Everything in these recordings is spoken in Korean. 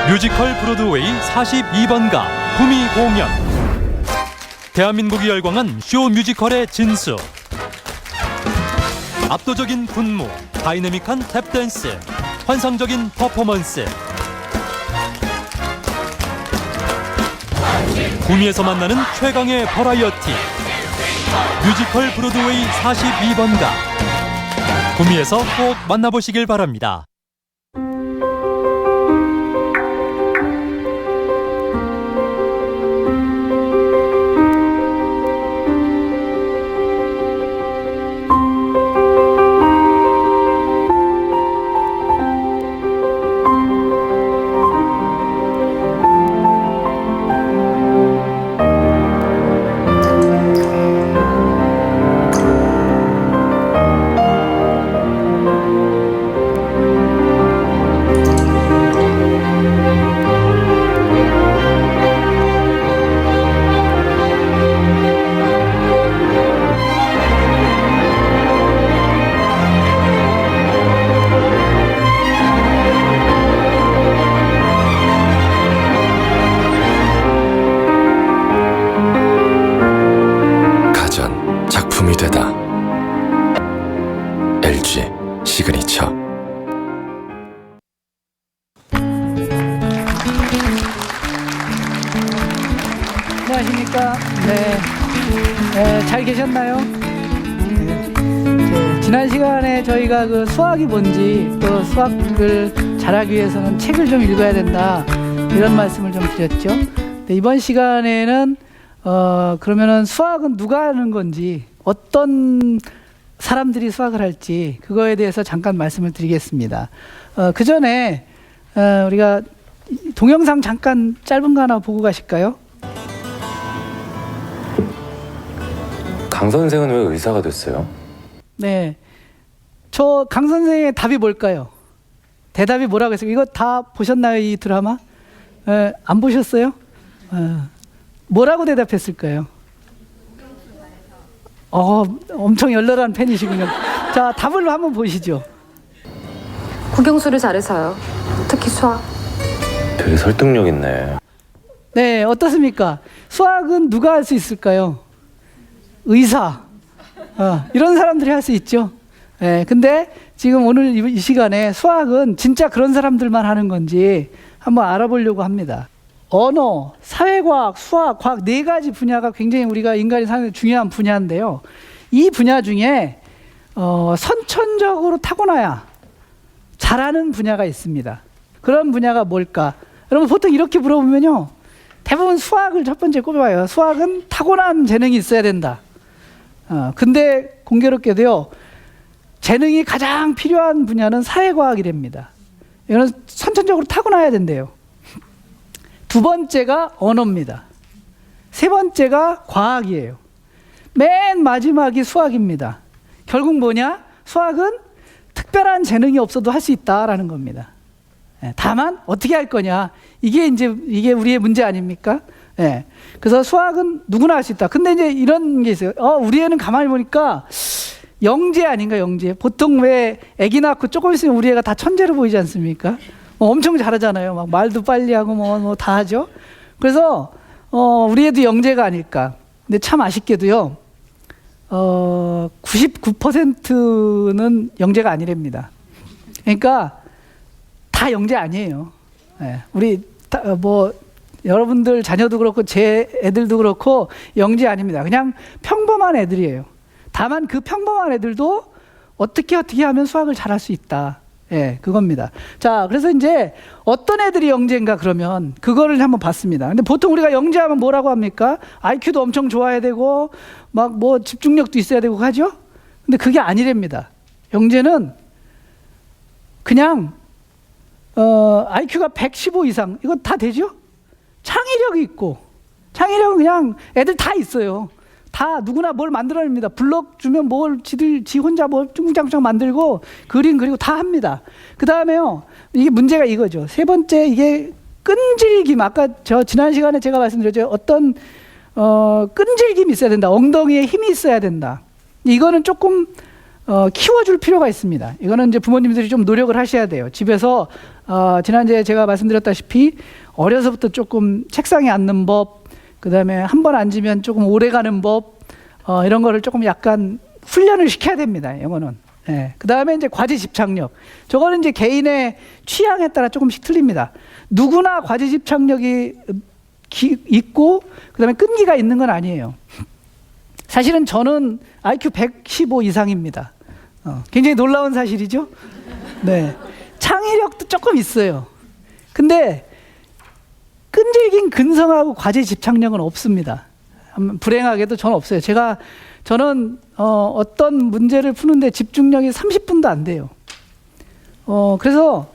뮤지컬 브로드웨이 42번가 구미 공연. 대한민국이 열광한 쇼 뮤지컬의 진수. 압도적인 군무, 다이내믹한 탭댄스, 환상적인 퍼포먼스. 구미에서 만나는 최강의 버라이어티. 뮤지컬 브로드웨이 42번가. 구미에서 꼭 만나보시길 바랍니다. 작품이 되다. LG 시그니처. 안녕하십니까. 잘 계셨나요? 지난 시간에 저희가 그 수학이 뭔지, 또 수학을 잘하기 위해서는 책을 좀 읽어야 된다, 이런 말씀을 좀 드렸죠. 이번 시간에는 그러면은 수학은 누가 하는 건지, 어떤 사람들이 수학을 할지, 그거에 대해서 잠깐 말씀을 드리겠습니다. 그 전에 우리가 동영상 잠깐 짧은 거 하나 보고 가실까요? 강 선생은 왜 의사가 됐어요? 네, 저 강 선생의 답이 뭘까요? 대답이 뭐라고 했어요? 이거 다 보셨나요, 이 드라마? 안 보셨어요? 뭐라고 대답했을까요? 엄청 열렬한 팬이시군요. 자, 답을 한번 보시죠. 국영수를 잘해서요. 특히 수학. 되게 설득력 있네. 네, 어떻습니까? 수학은 누가 할 수 있을까요? 의사, 이런 사람들이 할 수 있죠. 네, 근데 지금 오늘 이 시간에 수학은 진짜 그런 사람들만 하는 건지 한번 알아보려고 합니다. 언어, 사회과학, 수학, 과학 네 가지 분야가 굉장히 우리가 인간이 사는 중요한 분야인데요. 이 분야 중에 선천적으로 타고나야 잘하는 분야가 있습니다. 그런 분야가 뭘까? 여러분 보통 이렇게 물어보면요, 대부분 수학을 첫 번째 꼽아요. 수학은 타고난 재능이 있어야 된다. 근데 공교롭게도요, 재능이 가장 필요한 분야는 사회과학이랍니다. 이건 선천적으로 타고나야 된대요. 두 번째가 언어입니다. 세 번째가 과학이에요. 맨 마지막이 수학입니다. 결국 뭐냐? 수학은 특별한 재능이 없어도 할 수 있다라는 겁니다. 다만 어떻게 할 거냐? 이게 우리의 문제 아닙니까? 그래서 수학은 누구나 할 수 있다. 근데 이제 이런 게 있어요. 우리 애는 가만히 보니까 영재 아닌가, 영재. 보통 왜 애기 낳고 조금 있으면 우리 애가 다 천재로 보이지 않습니까? 엄청 잘하잖아요. 막 말도 빨리 하고 뭐 다 하죠. 그래서 우리 애도 영재가 아닐까. 근데 참 아쉽게도요, 99%는 영재가 아니랍니다. 그러니까 다 영재 아니에요. 우리 여러분들 자녀도 그렇고 제 애들도 그렇고 영재 아닙니다. 그냥 평범한 애들이에요. 다만 그 평범한 애들도 어떻게 하면 수학을 잘할 수 있다. 그겁니다. 자, 그래서 이제 어떤 애들이 영재인가, 그러면 그거를 한번 봤습니다. 근데 보통 우리가 영재하면 뭐라고 합니까? IQ도 엄청 좋아야 되고 막 뭐 집중력도 있어야 되고 하죠? 근데 그게 아니랍니다. 영재는 그냥 IQ가 115 이상, 이거 다 되죠? 창의력이 있고, 창의력은 그냥 애들 다 있어요. 다 누구나 뭘 만들어냅니다. 블럭 주면 지 혼자 뭘 쭈궁짱짱 만들고 그림 그리고 다 합니다. 그 다음에요, 이게 문제가 이거죠. 세 번째, 이게 끈질김. 아까 지난 시간에 제가 말씀드렸죠. 어떤 끈질김이 있어야 된다. 엉덩이에 힘이 있어야 된다. 이거는 조금 키워줄 필요가 있습니다. 이거는 이제 부모님들이 좀 노력을 하셔야 돼요. 집에서 지난주에 제가 말씀드렸다시피 어려서부터 조금 책상에 앉는 법, 그 다음에 한 번 앉으면 조금 오래 가는 법, 이런 거를 조금 약간 훈련을 시켜야 됩니다. 이거는. 예. 그 다음에 이제 과제 집착력. 저거는 이제 개인의 취향에 따라 조금씩 틀립니다. 누구나 과제 집착력이 있고, 그 다음에 끈기가 있는 건 아니에요. 사실은 저는 IQ 115 이상입니다. 굉장히 놀라운 사실이죠. 네. 창의력도 조금 있어요. 근데 끈질긴 근성하고 과제 집착력은 없습니다. 불행하게도 저는 없어요. 저는 어떤 문제를 푸는데 집중력이 30분도 안 돼요. 그래서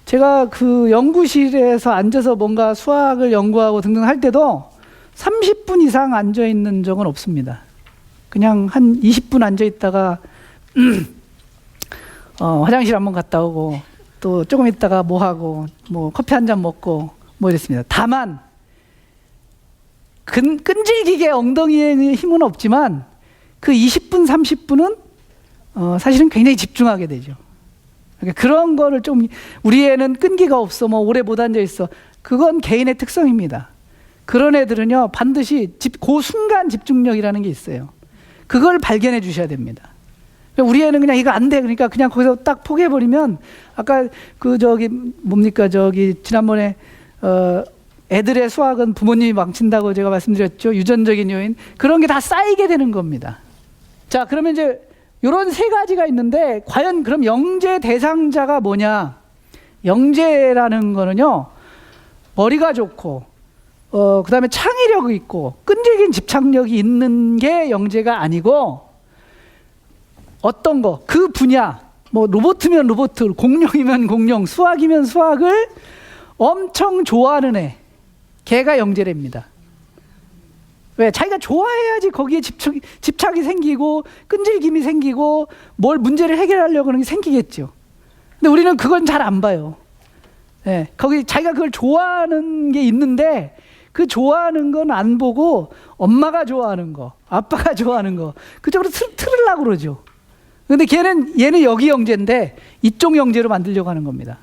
제가 그 연구실에서 앉아서 뭔가 수학을 연구하고 등등 할 때도 30분 이상 앉아 있는 적은 없습니다. 그냥 한 20분 앉아 있다가 화장실 한번 갔다 오고 또 조금 있다가 뭐 하고 뭐 커피 한 잔 먹고 뭐 이랬습니다. 다만 끈질기게 엉덩이에 힘은 없지만 그 20분 30분은 사실은 굉장히 집중하게 되죠. 그러니까 그런 거를 좀, 우리 애는 끈기가 없어, 뭐 오래 못 앉아 있어, 그건 개인의 특성입니다. 그런 애들은요 반드시 그 순간 집중력이라는 게 있어요. 그걸 발견해 주셔야 됩니다. 우리 애는 그냥 이거 안 돼, 그러니까 그냥 거기서 딱 포기해버리면, 아까 지난번에 애들의 수학은 부모님이 망친다고 제가 말씀드렸죠. 유전적인 요인, 그런 게 다 쌓이게 되는 겁니다. 자, 그러면 이제 이런 세 가지가 있는데, 과연 그럼 영재 대상자가 뭐냐? 영재라는 거는요, 머리가 좋고 그 다음에 창의력이 있고 끈질긴 집착력이 있는 게 영재가 아니고, 어떤 거, 그 분야, 뭐 로봇이면 로봇, 공룡이면 공룡, 수학이면 수학을 엄청 좋아하는 애, 걔가 영재랍니다. 왜? 자기가 좋아해야지 거기에 집착이 생기고 끈질김이 생기고 뭘 문제를 해결하려고 하는 게 생기겠죠. 근데 우리는 그건 잘 안 봐요. 예, 거기 자기가 그걸 좋아하는 게 있는데 그 좋아하는 건 안 보고 엄마가 좋아하는 거, 아빠가 좋아하는 거 그쪽으로 틀으려고 그러죠. 근데 얘는 여기 영재인데 이쪽 영재로 만들려고 하는 겁니다.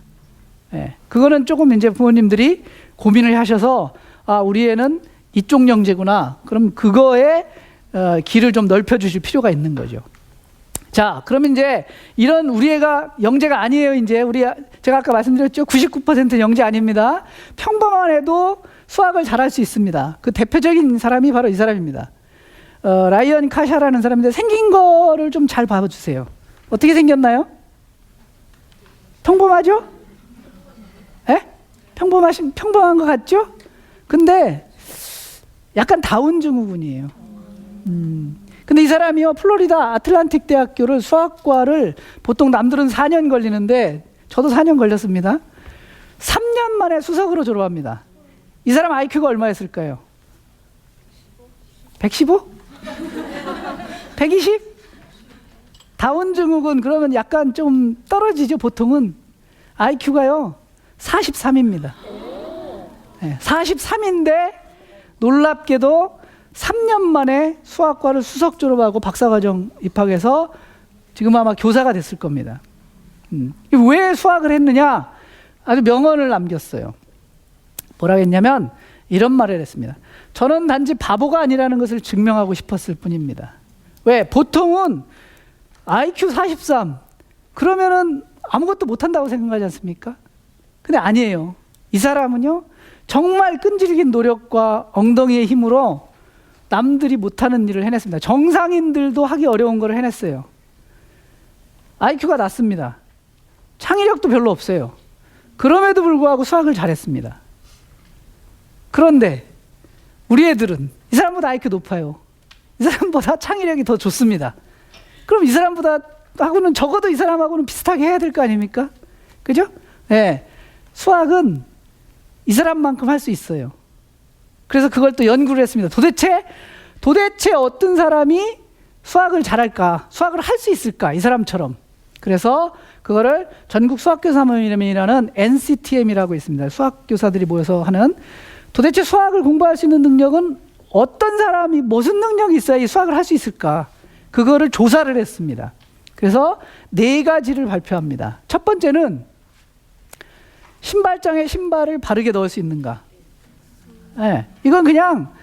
예, 그거는 조금 이제 부모님들이 고민을 하셔서, 아, 우리 애는 이쪽 영재구나. 그럼 그거에 길을 좀 넓혀 주실 필요가 있는 거죠. 자, 그러면 이제 이런 우리 애가 영재가 아니에요. 이제 제가 아까 말씀드렸죠. 99% 영재 아닙니다. 평범한 애도 수학을 잘할 수 있습니다. 그 대표적인 사람이 바로 이 사람입니다. 라이언 카샤라는 사람인데, 생긴 거를 좀 잘 봐주세요. 어떻게 생겼나요? 평범하죠? 예? 평범한 것 같죠? 근데 약간 다운 증후군이에요. 근데 이 사람이요, 플로리다 아틀란틱 대학교를 수학과를 보통 남들은 4년 걸리는데 저도 4년 걸렸습니다. 3년 만에 수석으로 졸업합니다. 이 사람 IQ가 얼마였을까요? 115? 120? 다운 증후군 그러면 약간 좀 떨어지죠. 보통은 IQ가요 43입니다. 네, 43인데 놀랍게도 3년 만에 수학과를 수석 졸업하고 박사과정 입학해서 지금 아마 교사가 됐을 겁니다. 왜 수학을 했느냐? 아주 명언을 남겼어요. 뭐라고 했냐면 이런 말을 했습니다. 저는 단지 바보가 아니라는 것을 증명하고 싶었을 뿐입니다. 왜? 보통은 IQ 43 그러면은 아무것도 못한다고 생각하지 않습니까? 근데 아니에요. 이 사람은요 정말 끈질긴 노력과 엉덩이의 힘으로 남들이 못하는 일을 해냈습니다. 정상인들도 하기 어려운 걸 해냈어요. IQ가 낮습니다. 창의력도 별로 없어요. 그럼에도 불구하고 수학을 잘했습니다. 그런데 우리 애들은 이 사람보다 IQ 높아요. 이 사람보다 창의력이 더 좋습니다. 그럼 이 사람보다 하고는 적어도 이 사람하고는 비슷하게 해야 될 거 아닙니까? 그죠? 네. 수학은 이 사람만큼 할 수 있어요. 그래서 그걸 또 연구를 했습니다. 도대체 도대체 어떤 사람이 수학을 잘할까? 수학을 할 수 있을까? 이 사람처럼. 그래서 그거를 전국 수학교사 모임이라는 NCTM이라고 있습니다. 수학교사들이 모여서 하는, 도대체 수학을 공부할 수 있는 능력은 어떤 사람이 무슨 능력이 있어야 이 수학을 할 수 있을까? 그거를 조사를 했습니다. 그래서 4가지를 발표합니다. 첫 번째는 신발장에 신발을 바르게 넣을 수 있는가? 네, 이건 그냥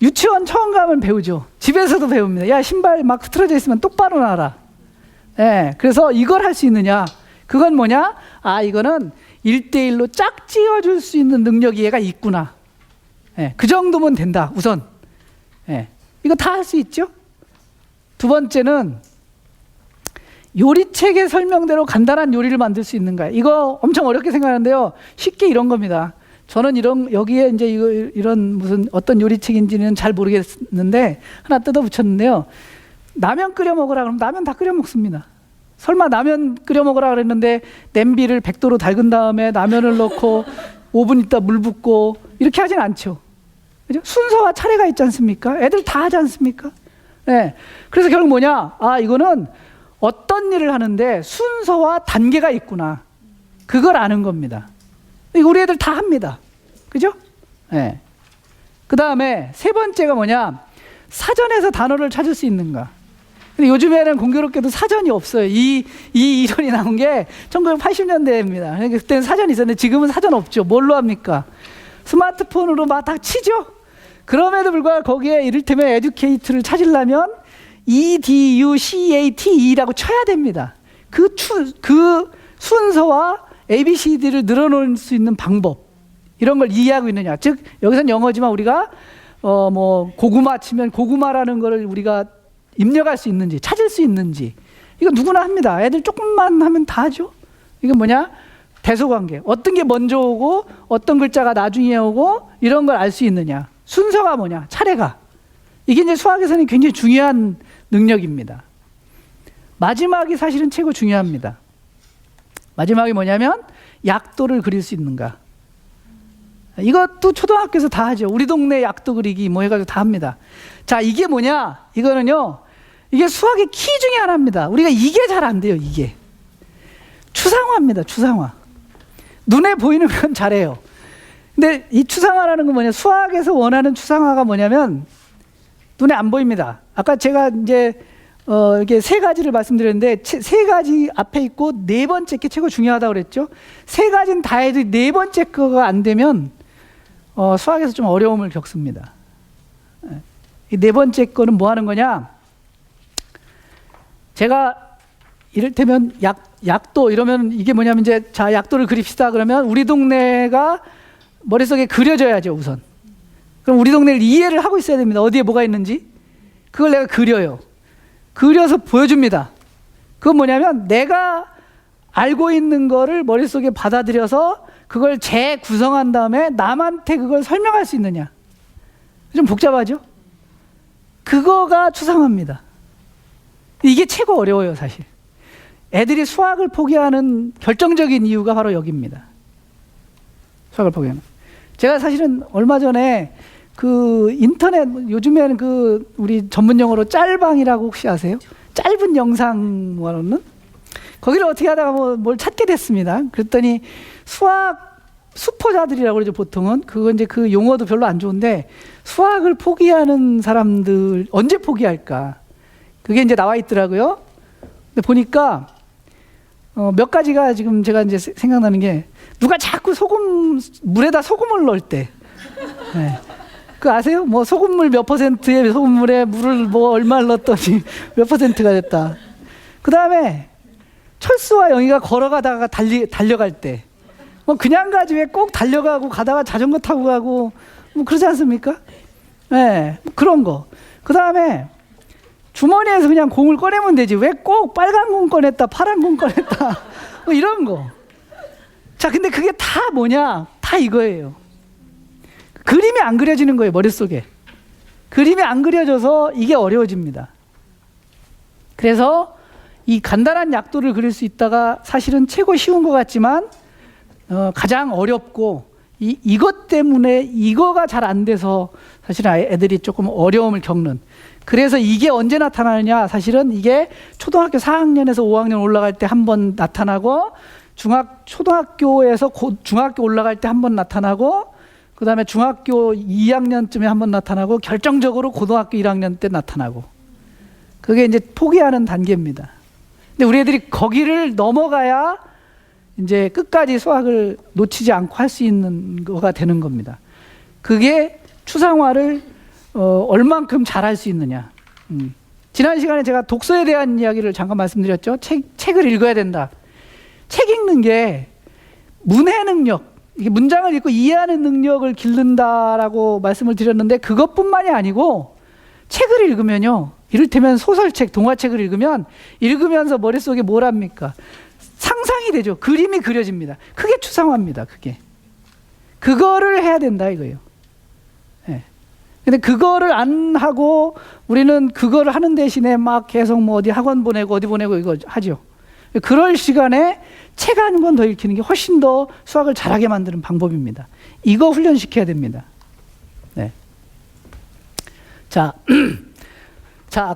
유치원 처음 가면 배우죠. 집에서도 배웁니다. 야, 신발 막 흐트러져 있으면 똑바로 놔라. 네, 그래서 이걸 할 수 있느냐? 그건 뭐냐? 아, 이거는 1대1로 짝지어 줄 수 있는 능력이 얘가 있구나. 네, 그 정도면 된다, 우선. 네, 이거 다 할 수 있죠? 두 번째는 요리책의 설명대로 간단한 요리를 만들 수 있는가? 이거 엄청 어렵게 생각하는데요. 쉽게 이런 겁니다. 저는 여기에 이제 이런 무슨 어떤 요리책인지는 잘 모르겠는데 하나 뜯어 붙였는데요. 라면 끓여 먹으라 그러면 라면 다 끓여 먹습니다. 설마 라면 끓여 먹으라 그랬는데 냄비를 100도로 달군 다음에 라면을 넣고 5분 있다 물 붓고 이렇게 하진 않죠. 그죠? 순서와 차례가 있지 않습니까? 애들 다 하지 않습니까? 네. 그래서 결국 뭐냐? 아, 이거는 어떤 일을 하는데 순서와 단계가 있구나. 그걸 아는 겁니다. 이거 우리 애들 다 합니다. 그죠? 네. 그 다음에 세 번째가 뭐냐? 사전에서 단어를 찾을 수 있는가? 근데 요즘에는 공교롭게도 사전이 없어요. 이 이론이 나온 게 1980년대입니다. 그러니까 그때는 사전이 있었는데 지금은 사전 없죠. 뭘로 합니까? 스마트폰으로 막 다 치죠? 그럼에도 불구하고 거기에 이를테면 에듀케이트를 찾으려면 EDUCATE라고 쳐야 됩니다. 그 순서와 ABCD를 늘어놓을 수 있는 방법, 이런 걸 이해하고 있느냐. 즉 여기서는 영어지만 우리가 뭐 고구마 치면 고구마라는 걸 우리가 입력할 수 있는지, 찾을 수 있는지, 이거 누구나 합니다. 애들 조금만 하면 다 하죠. 이건 뭐냐? 대소관계. 어떤 게 먼저 오고 어떤 글자가 나중에 오고 이런 걸 알 수 있느냐. 순서가 뭐냐? 차례가. 이게 이제 수학에서는 굉장히 중요한 능력입니다. 마지막이 사실은 최고 중요합니다. 마지막이 뭐냐면 약도를 그릴 수 있는가. 이것도 초등학교에서 다 하죠. 우리 동네 약도 그리기 뭐 해가지고 다 합니다. 자, 이게 뭐냐? 이거는요, 이게 수학의 키 중에 하나입니다. 우리가 이게 잘 안 돼요. 이게 추상화입니다. 추상화. 눈에 보이는 건 잘해요. 근데 이 추상화라는 건 뭐냐? 수학에서 원하는 추상화가 뭐냐면 눈에 안 보입니다. 아까 제가 이제 이게 3가지를 말씀드렸는데 3가지 앞에 있고 4번째 게 최고 중요하다고 그랬죠. 3가지는 다 해도 4번째 거가 안 되면 수학에서 좀 어려움을 겪습니다. 이 4번째 거는 뭐 하는 거냐? 제가 이를테면 약도 이러면 이게 뭐냐면 이제 자, 약도를 그립시다 그러면 우리 동네가 머릿속에 그려져야죠, 우선. 그럼 우리 동네를 이해를 하고 있어야 됩니다. 어디에 뭐가 있는지. 그걸 내가 그려요. 그려서 보여줍니다. 그건 뭐냐면 내가 알고 있는 거를 머릿속에 받아들여서 그걸 재구성한 다음에 남한테 그걸 설명할 수 있느냐. 좀 복잡하죠? 그거가 추상화입니다. 이게 최고 어려워요, 사실. 애들이 수학을 포기하는 결정적인 이유가 바로 여기입니다. 수학을 포기하는. 제가 사실은 얼마 전에 그 인터넷, 요즘에는 그 우리 전문 용어로 짤방이라고 혹시 아세요? 짧은 영상 모아놓는? 거기를 어떻게 하다가 뭘 찾게 됐습니다. 그랬더니 수학 수포자들이라고 그러죠, 보통은. 그건 이제 그 용어도 별로 안 좋은데 수학을 포기하는 사람들 언제 포기할까? 그게 이제 나와 있더라고요. 근데 보니까 몇 가지가 지금 제가 이제 생각나는 게 누가 자꾸 물에다 소금을 넣을 때. 네. 그 아세요? 뭐 소금물 몇 %의 소금물에 물을 뭐 얼마를 넣었더니 몇 %가 됐다. 그 다음에 철수와 영희가 걸어가다가 달려갈 때. 뭐 그냥 가지 왜 꼭 달려가고 가다가 자전거 타고 가고 뭐 그러지 않습니까? 네, 그런 거. 그 다음에 주머니에서 그냥 공을 꺼내면 되지. 왜 꼭 빨간 공 꺼냈다, 파란 공 꺼냈다. 뭐 이런 거. 자, 근데 그게 다 뭐냐? 다 이거예요. 그림이 안 그려지는 거예요, 머릿속에. 그림이 안 그려져서 이게 어려워집니다. 그래서 이 간단한 약도를 그릴 수 있다가 사실은 최고 쉬운 것 같지만 가장 어렵고 이것 때문에 이거가 잘 안 돼서 사실은 애들이 조금 어려움을 겪는. 그래서 이게 언제 나타나느냐? 사실은 이게 초등학교 4학년에서 5학년 올라갈 때 한 번 나타나고, 초등학교에서 중학교 올라갈 때 한 번 나타나고, 그 다음에 중학교 2학년쯤에 한 번 나타나고, 결정적으로 고등학교 1학년 때 나타나고. 그게 이제 포기하는 단계입니다. 근데 우리 애들이 거기를 넘어가야 이제 끝까지 수학을 놓치지 않고 할 수 있는 거가 되는 겁니다. 그게 추상화를 얼만큼 잘할 수 있느냐. 지난 시간에 제가 독서에 대한 이야기를 잠깐 말씀드렸죠. 책을 읽어야 된다. 책 읽는 게 문해 능력, 이게 문장을 읽고 이해하는 능력을 기른다라고 말씀을 드렸는데, 그것뿐만이 아니고 책을 읽으면요, 이를테면 소설책, 동화책을 읽으면서 머릿속에 뭘 합니까? 상상이 되죠. 그림이 그려집니다. 그게 추상화입니다. 그거를 해야 된다 이거예요. 예. 근데 그거를 안 하고 우리는 그거를 하는 대신에 막 계속 뭐 어디 학원 보내고 어디 보내고 이거 하죠. 그럴 시간에 책 한 권 더 읽히는 게 훨씬 더 수학을 잘하게 만드는 방법입니다. 이거 훈련시켜야 됩니다. 네. 자,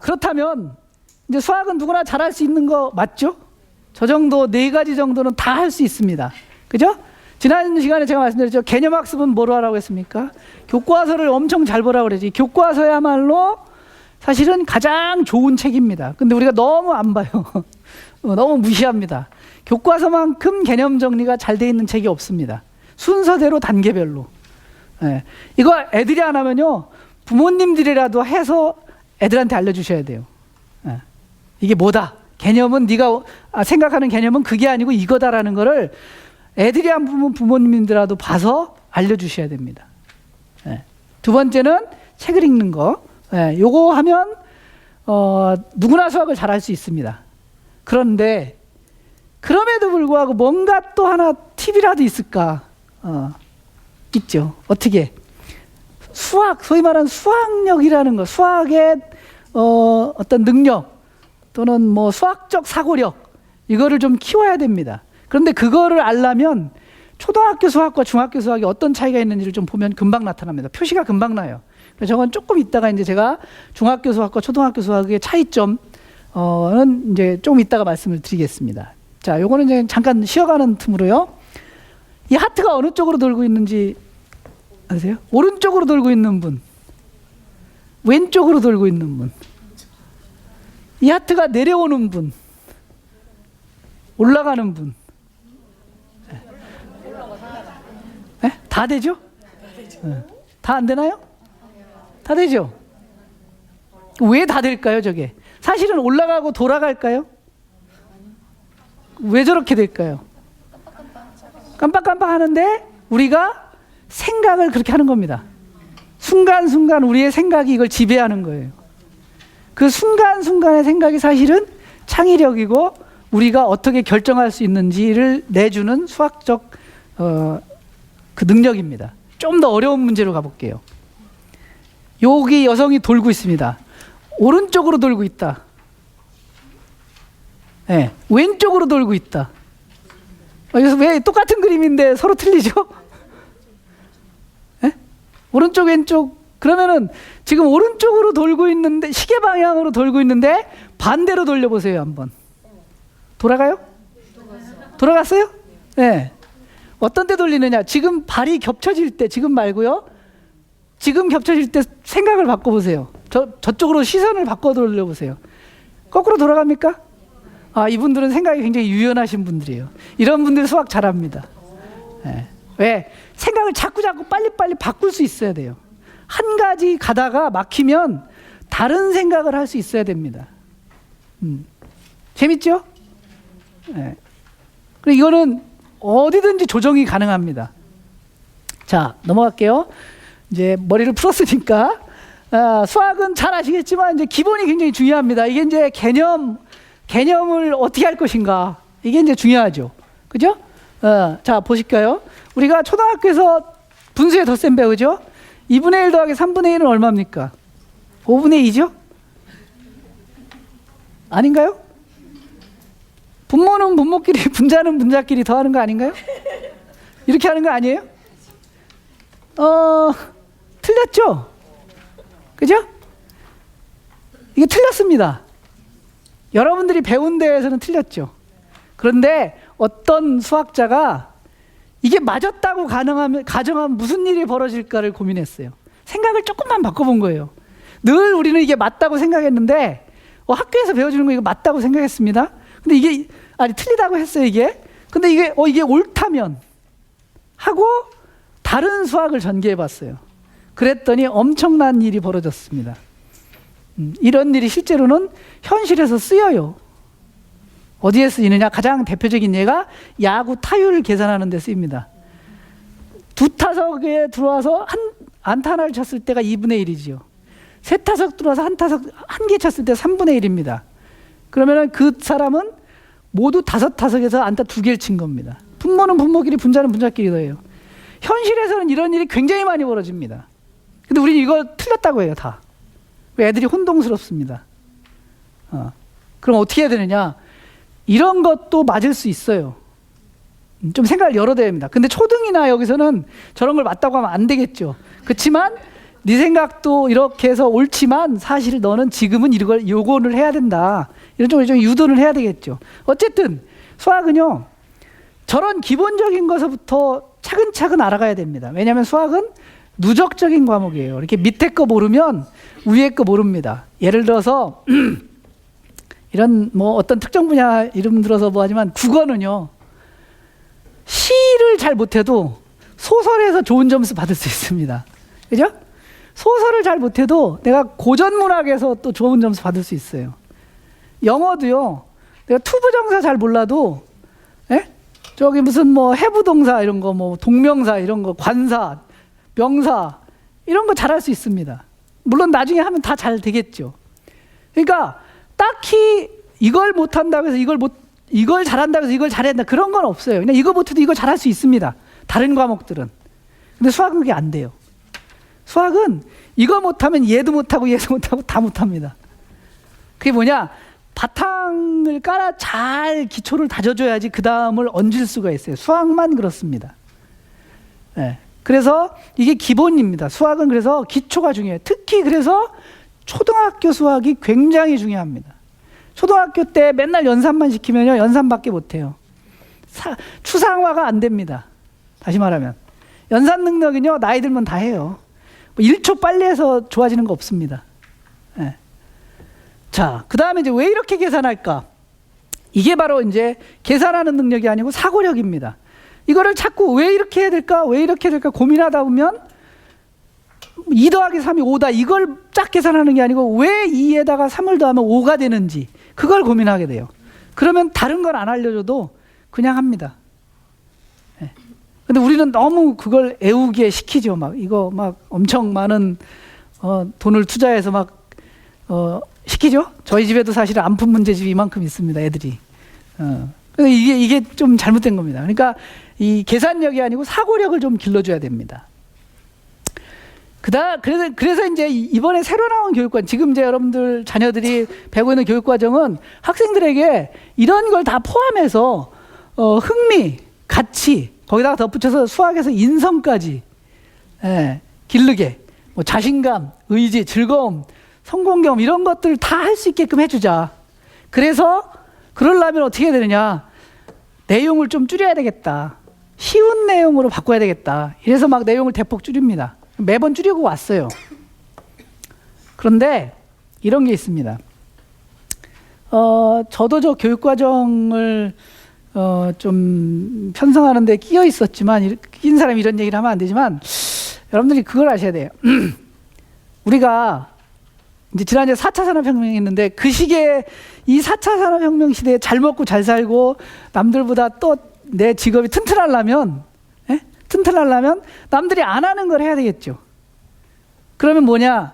그렇다면 이제 수학은 누구나 잘할 수 있는 거 맞죠? 저 정도 4가지 정도는 다 할 수 있습니다. 그죠? 지난 시간에 제가 말씀드렸죠. 개념학습은 뭐로 하라고 했습니까? 교과서를 엄청 잘 보라고 그러지. 교과서야말로 사실은 가장 좋은 책입니다. 근데 우리가 너무 안 봐요. 너무 무시합니다. 교과서만큼 개념 정리가 잘 돼 있는 책이 없습니다. 순서대로 단계별로. 네. 이거 애들이 안 하면요, 부모님들이라도 해서 애들한테 알려주셔야 돼요. 네. 이게 뭐다? 개념은 네가 생각하는 개념은 그게 아니고 이거다라는 거를 애들이 안 보면 부모님들이라도 봐서 알려주셔야 됩니다. 네. 두 번째는 책을 읽는 거. 네. 요거 하면 누구나 수학을 잘할 수 있습니다. 그런데 그럼에도 불구하고 뭔가 또 하나 팁이라도 있을까? 있죠. 어떻게? 수학, 소위 말하는 수학력이라는 거, 수학의 어떤 능력 또는 뭐 수학적 사고력, 이거를 좀 키워야 됩니다. 그런데 그거를 알려면 초등학교 수학과 중학교 수학이 어떤 차이가 있는지를 좀 보면 금방 나타납니다. 표시가 금방 나요. 그래서 저건 조금 이따가 이제 제가 중학교 수학과 초등학교 수학의 차이점은 이제 조금 이따가 말씀을 드리겠습니다. 자, 요거는 이제 잠깐 쉬어가는 틈으로요. 이 하트가 어느 쪽으로 돌고 있는지 아세요? 오른쪽으로 돌고 있는 분, 왼쪽으로 돌고 있는 분, 이 하트가 내려오는 분, 올라가는 분. 네? 다 되죠? 다 안 되나요? 다 되죠? 왜 다 될까요, 저게? 사실은 올라가고 돌아갈까요? 왜 저렇게 될까요? 깜빡깜빡 하는데 우리가 생각을 그렇게 하는 겁니다. 순간순간 우리의 생각이 이걸 지배하는 거예요. 그 순간순간의 생각이 사실은 창의력이고 우리가 어떻게 결정할 수 있는지를 내주는 수학적 그 능력입니다. 좀 더 어려운 문제로 가볼게요. 여기 여성이 돌고 있습니다. 오른쪽으로 돌고 있다. 네, 왼쪽으로 돌고 있다. 그래서 왜 똑같은 그림인데 서로 틀리죠? 네? 오른쪽 왼쪽. 그러면은 지금 오른쪽으로 돌고 있는데, 시계 방향으로 돌고 있는데 반대로 돌려보세요. 한번 돌아가요? 돌아갔어요? 네. 어떤 때 돌리느냐? 지금 발이 겹쳐질 때, 지금 말고요, 지금 겹쳐질 때 생각을 바꿔보세요. 저쪽으로 시선을 바꿔 돌려보세요. 거꾸로 돌아갑니까? 아, 이분들은 생각이 굉장히 유연하신 분들이에요. 이런 분들 수학 잘합니다. 네. 왜? 생각을 자꾸 빨리빨리 바꿀 수 있어야 돼요. 한 가지 가다가 막히면 다른 생각을 할 수 있어야 됩니다. 재밌죠? 네. 그리고 이거는 어디든지 조정이 가능합니다. 자, 넘어갈게요. 이제 머리를 풀었으니까 수학은 잘 아시겠지만 이제 기본이 굉장히 중요합니다. 이게 이제 개념을 어떻게 할 것인가, 이게 이제 중요하죠. 그죠? 자, 보실까요? 우리가 초등학교에서 분수의 덧셈 배우죠? 2분의 1 더하기 3분의 1은 얼마입니까? 5분의 2죠? 아닌가요? 분모는 분모끼리, 분자는 분자끼리 더하는 거 아닌가요? 이렇게 하는 거 아니에요? 틀렸죠? 그죠? 이게 틀렸습니다. 여러분들이 배운 데에서는 틀렸죠. 그런데 어떤 수학자가 이게 맞았다고 가정하면 무슨 일이 벌어질까를 고민했어요. 생각을 조금만 바꿔본 거예요. 늘 우리는 이게 맞다고 생각했는데 학교에서 배워주는 거 이거 맞다고 생각했습니다. 근데 이게 틀리다고 했어요. 근데 이게 옳다면 하고 다른 수학을 전개해봤어요. 그랬더니 엄청난 일이 벌어졌습니다. 이런 일이 실제로는 현실에서 쓰여요. 어디에 쓰이느냐? 가장 대표적인 예가 야구 타율 계산하는 데 쓰입니다. 두 타석에 들어와서 안타 하나를 쳤을 때가 2분의 1이지요. 세 타석 들어와서 한 개 쳤을 때 3분의 1입니다. 그러면은 그 사람은 모두 5타석에서 안타 2개를 친 겁니다. 분모는 분모끼리, 분자는 분자끼리 더해요. 현실에서는 이런 일이 굉장히 많이 벌어집니다. 근데 우리는 이거 틀렸다고 해요, 다. 애들이 혼동스럽습니다. 그럼 어떻게 해야 되느냐? 이런 것도 맞을 수 있어요. 좀 생각을 열어둬야 됩니다. 근데 초등이나 여기서는 저런 걸 맞다고 하면 안 되겠죠. 그렇지만 네 생각도 이렇게 해서 옳지만 사실 너는 지금은 이걸 요거를 해야 된다. 이런 쪽으로 좀 유도를 해야 되겠죠. 어쨌든 수학은요, 저런 기본적인 것부터 차근차근 알아가야 됩니다. 왜냐하면 수학은 누적적인 과목이에요. 이렇게 밑에 거 모르면 위에 거 모릅니다. 예를 들어서 이런 어떤 특정 분야 이름 들어서 하지만 국어는요, 시를 잘 못해도 소설에서 좋은 점수 받을 수 있습니다. 그죠? 소설을 잘 못해도 내가 고전문학에서 또 좋은 점수 받을 수 있어요. 영어도요, 내가 투부정사 잘 몰라도 저기 무슨 해부동사 이런 거, 동명사 이런 거, 관사, 명사 이런 거 잘할 수 있습니다. 물론 나중에 하면 다 잘 되겠죠. 그러니까 딱히 이걸 못한다고 해서 이걸 잘한다고 해서 이걸 잘한다 그런 건 없어요. 그냥 이거 못해도 이거 잘할 수 있습니다. 다른 과목들은. 근데 수학은 그게 안 돼요. 수학은 이거 못하면 얘도 못하고 얘도 못하고 다 못합니다. 그게 뭐냐? 바탕을 깔아 잘 기초를 다져줘야지 그 다음을 얹을 수가 있어요. 수학만 그렇습니다. 네. 그래서 이게 기본입니다. 수학은 그래서 기초가 중요해요. 특히 그래서 초등학교 수학이 굉장히 중요합니다. 초등학교 때 맨날 연산만 시키면요, 연산밖에 못해요. 추상화가 안 됩니다. 다시 말하면 연산 능력은요, 나이 들면 다 해요. 1초 빨리 해서 좋아지는 거 없습니다. 네. 자, 그 다음에 이제 왜 이렇게 계산할까? 이게 바로 이제 계산하는 능력이 아니고 사고력입니다. 이거를 자꾸 왜 이렇게 해야 될까? 왜 이렇게 해야 될까? 고민하다 보면 2 더하기 3이 5다. 이걸 쫙 계산하는 게 아니고 왜 2에다가 3을 더하면 5가 되는지 그걸 고민하게 돼요. 그러면 다른 걸 안 알려줘도 그냥 합니다. 네. 근데 우리는 너무 그걸 애우게 시키죠. 이거 엄청 많은 돈을 투자해서 시키죠. 저희 집에도 사실 안푼 문제집이 이만큼 있습니다. 애들이. 이게 좀 잘못된 겁니다. 그러니까 이 계산력이 아니고 사고력을 좀 길러줘야 됩니다. 그래서 이제 이번에 새로 나온 교육과정, 지금 이제 여러분들 자녀들이 배우고 있는 교육과정은 학생들에게 이런 걸 다 포함해서 흥미, 가치, 거기다가 덧붙여서 수학에서 인성까지 기르게, 자신감, 의지, 즐거움, 성공 경험 이런 것들 다 할 수 있게끔 해주자. 그래서 그러려면 어떻게 해야 되느냐? 내용을 좀 줄여야 되겠다. 쉬운 내용으로 바꿔야 되겠다. 이래서 내용을 대폭 줄입니다. 매번 줄이고 왔어요. 그런데 이런 게 있습니다. 저도 저 교육과정을 좀 편성하는 데 끼어 있었지만, 낀 사람이 이런 얘기를 하면 안 되지만, 여러분들이 그걸 아셔야 돼요. 우리가 이제 지난주에 4차 산업혁명이 있는데 그 시기에 이 4차 산업혁명 시대에 잘 먹고 잘 살고 남들보다 또 내 직업이 튼튼하려면 남들이 안 하는 걸 해야 되겠죠. 그러면 뭐냐?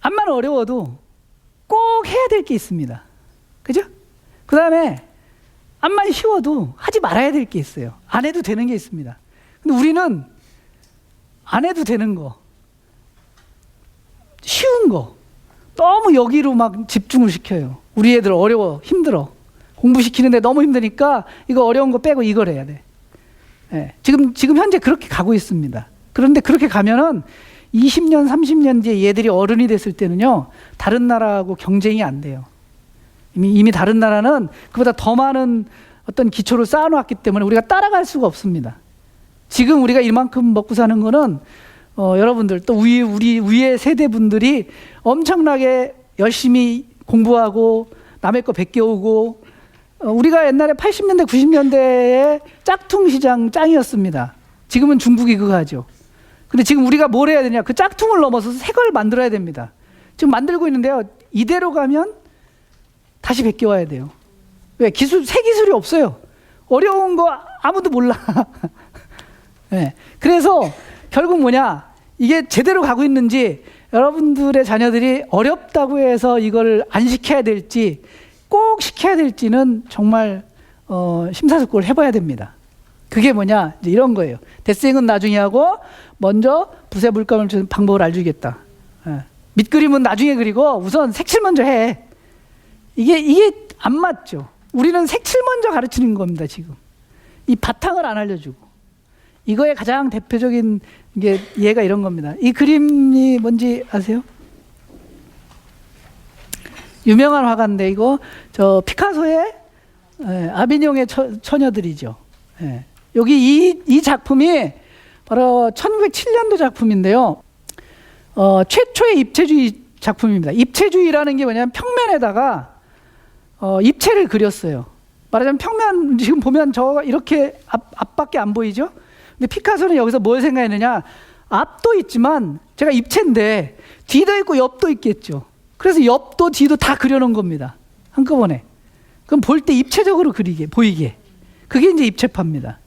암만 어려워도 꼭 해야 될 게 있습니다. 그죠? 그 다음에 암만 쉬워도 하지 말아야 될 게 있어요. 안 해도 되는 게 있습니다. 근데 우리는 안 해도 되는 거, 쉬운 거 너무 여기로 집중을 시켜요. 우리 애들 어려워, 힘들어. 공부시키는데 너무 힘드니까 이거 어려운 거 빼고 이걸 해야 돼. 네. 지금 현재 그렇게 가고 있습니다. 그런데 그렇게 가면은 20년, 30년 뒤에 얘들이 어른이 됐을 때는요, 다른 나라하고 경쟁이 안 돼요. 이미 다른 나라는 그보다 더 많은 어떤 기초를 쌓아놓았기 때문에 우리가 따라갈 수가 없습니다. 지금 우리가 이만큼 먹고 사는 거는 여러분들 또 우리 위의 세대분들이 엄청나게 열심히 공부하고 남의 거 베껴오고 우리가 옛날에 80년대, 90년대에 짝퉁 시장 짱이었습니다. 지금은 중국이 그거 하죠. 근데 지금 우리가 뭘 해야 되냐? 그 짝퉁을 넘어서 새 걸 만들어야 됩니다. 지금 만들고 있는데요. 이대로 가면 다시 베껴와야 돼요. 왜? 새 기술이 없어요. 어려운 거 아무도 몰라. 네. 그래서 결국 뭐냐? 이게 제대로 가고 있는지 여러분들의 자녀들이 어렵다고 해서 이걸 안 시켜야 될지 꼭 시켜야 될지는 정말 심사숙고를 해봐야 됩니다. 그게 뭐냐? 이제 이런 거예요. 데스잉은 나중에 하고 먼저 붓에 물감을 주는 방법을 알려주겠다. 예. 밑그림은 나중에 그리고 우선 색칠 먼저 해. 이게 안 맞죠. 우리는 색칠 먼저 가르치는 겁니다. 지금 이 바탕을 안 알려주고 이거의 가장 대표적인 게 얘가 이런 겁니다. 이 그림이 뭔지 아세요? 유명한 화가인데 이거 저 피카소의 아비뇽의 처녀들이죠. 예. 여기 이 작품이 바로 1907년도 작품인데요. 최초의 입체주의 작품입니다. 입체주의라는 게 뭐냐면 평면에다가 입체를 그렸어요. 말하자면 평면 지금 보면 저 이렇게 앞밖에 안 보이죠? 근데 피카소는 여기서 뭘 생각했느냐? 앞도 있지만 제가 입체인데 뒤도 있고 옆도 있겠죠. 그래서 옆도 뒤도 다 그려놓은 겁니다. 한꺼번에. 그럼 볼 때 입체적으로 보이게. 그게 이제 입체파입니다.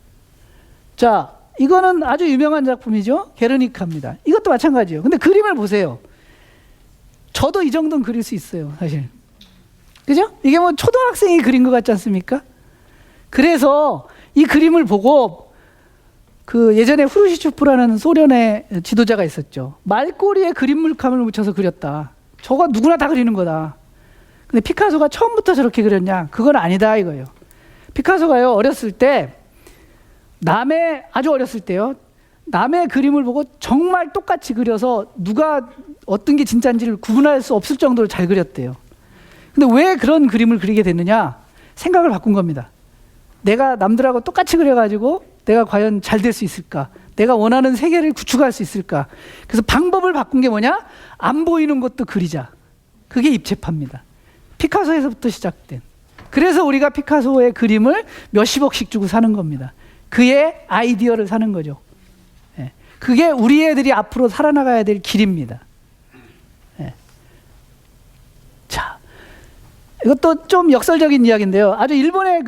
자, 이거는 아주 유명한 작품이죠. 게르니카입니다. 이것도 마찬가지예요. 근데 그림을 보세요. 저도 이 정도는 그릴 수 있어요, 사실. 그죠? 이게 뭐 초등학생이 그린 것 같지 않습니까? 그래서 이 그림을 보고 그 예전에 후르시초프라는 소련의 지도자가 있었죠. 말꼬리에 그림 물감을 묻혀서 그렸다. 저거 누구나 다 그리는 거다. 근데 피카소가 처음부터 저렇게 그렸냐? 그건 아니다 이거예요. 피카소가요, 어렸을 때 아주 어렸을 때요, 남의 그림을 보고 정말 똑같이 그려서 누가 어떤 게 진짜인지를 구분할 수 없을 정도로 잘 그렸대요. 근데 왜 그런 그림을 그리게 됐느냐? 생각을 바꾼 겁니다. 내가 남들하고 똑같이 그려가지고 내가 과연 잘 될 수 있을까? 내가 원하는 세계를 구축할 수 있을까? 그래서 방법을 바꾼 게 뭐냐? 안 보이는 것도 그리자. 그게 입체파입니다. 피카소에서부터 시작된. 그래서 우리가 피카소의 그림을 몇십억씩 주고 사는 겁니다. 그의 아이디어를 사는 거죠. 예. 그게 우리 애들이 앞으로 살아나가야 될 길입니다. 예. 자, 이것도 좀 역설적인 이야기인데요. 아주 일본의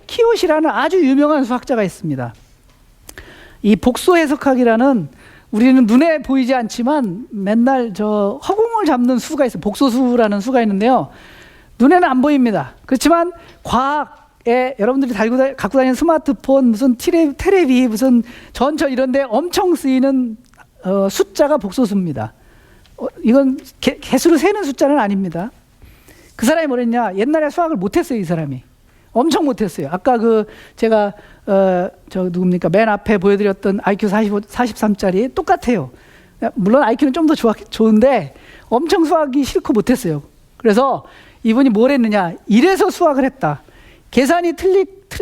키요시라는 아주 유명한 수학자가 있습니다. 이 복소 해석학이라는, 우리는 눈에 보이지 않지만 맨날 저 허공을 잡는 수가 있어요. 복소수라는 수가 있는데요. 눈에는 안 보입니다. 그렇지만 과학에 여러분들이 갖고 다니는 스마트폰, 무슨 테레비, 무슨 전철 이런데 엄청 쓰이는 숫자가 복소수입니다. 이건 개수로 세는 숫자는 아닙니다. 그 사람이 뭐랬냐? 옛날에 수학을 못했어요, 이 사람이. 엄청 못했어요. 아까 제가 누굽니까? 맨 앞에 보여드렸던 IQ 43짜리 똑같아요. 물론 IQ는 좀 더 좋은데 엄청 수학이 싫고 못했어요. 그래서 이분이 뭘 했느냐? 이래서 수학을 했다. 계산이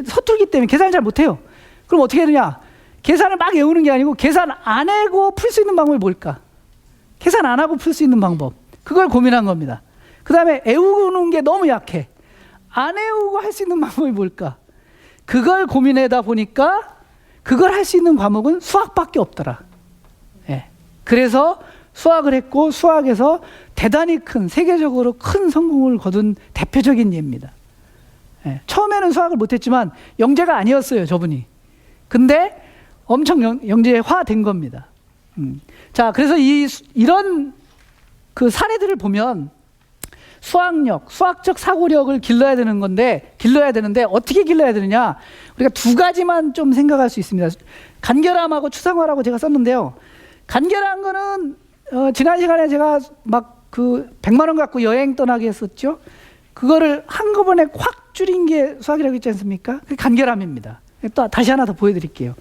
서툴기 때문에 계산을 잘 못해요. 그럼 어떻게 해야 되냐? 계산을 막 외우는 게 아니고 계산 안 하고 풀 수 있는 방법이 뭘까? 계산 안 하고 풀 수 있는 방법. 그걸 고민한 겁니다. 그 다음에 외우는 게 너무 약해. 안 외우고 할 수 있는 방법이 뭘까? 그걸 고민하다 보니까 그걸 할 수 있는 과목은 수학밖에 없더라. 예. 그래서 수학을 했고 수학에서 대단히 세계적으로 큰 성공을 거둔 대표적인 예입니다. 예. 처음에는 수학을 못했지만 영재가 아니었어요, 저분이. 근데 엄청 영재화된 겁니다. 자, 그래서 이런 그 사례들을 보면 수학력, 수학적 사고력을 길러야 되는데 어떻게 길러야 되느냐? 우리가 두 가지만 좀 생각할 수 있습니다. 간결함하고 추상화라고 제가 썼는데요. 간결한 거는 지난 시간에 제가 막 100만 원 갖고 여행 떠나게 했었죠. 그거를 한꺼번에 확 줄인 게 수학이라고 했지 않습니까? 그게 간결함입니다. 또 다시 하나 더 보여드릴게요.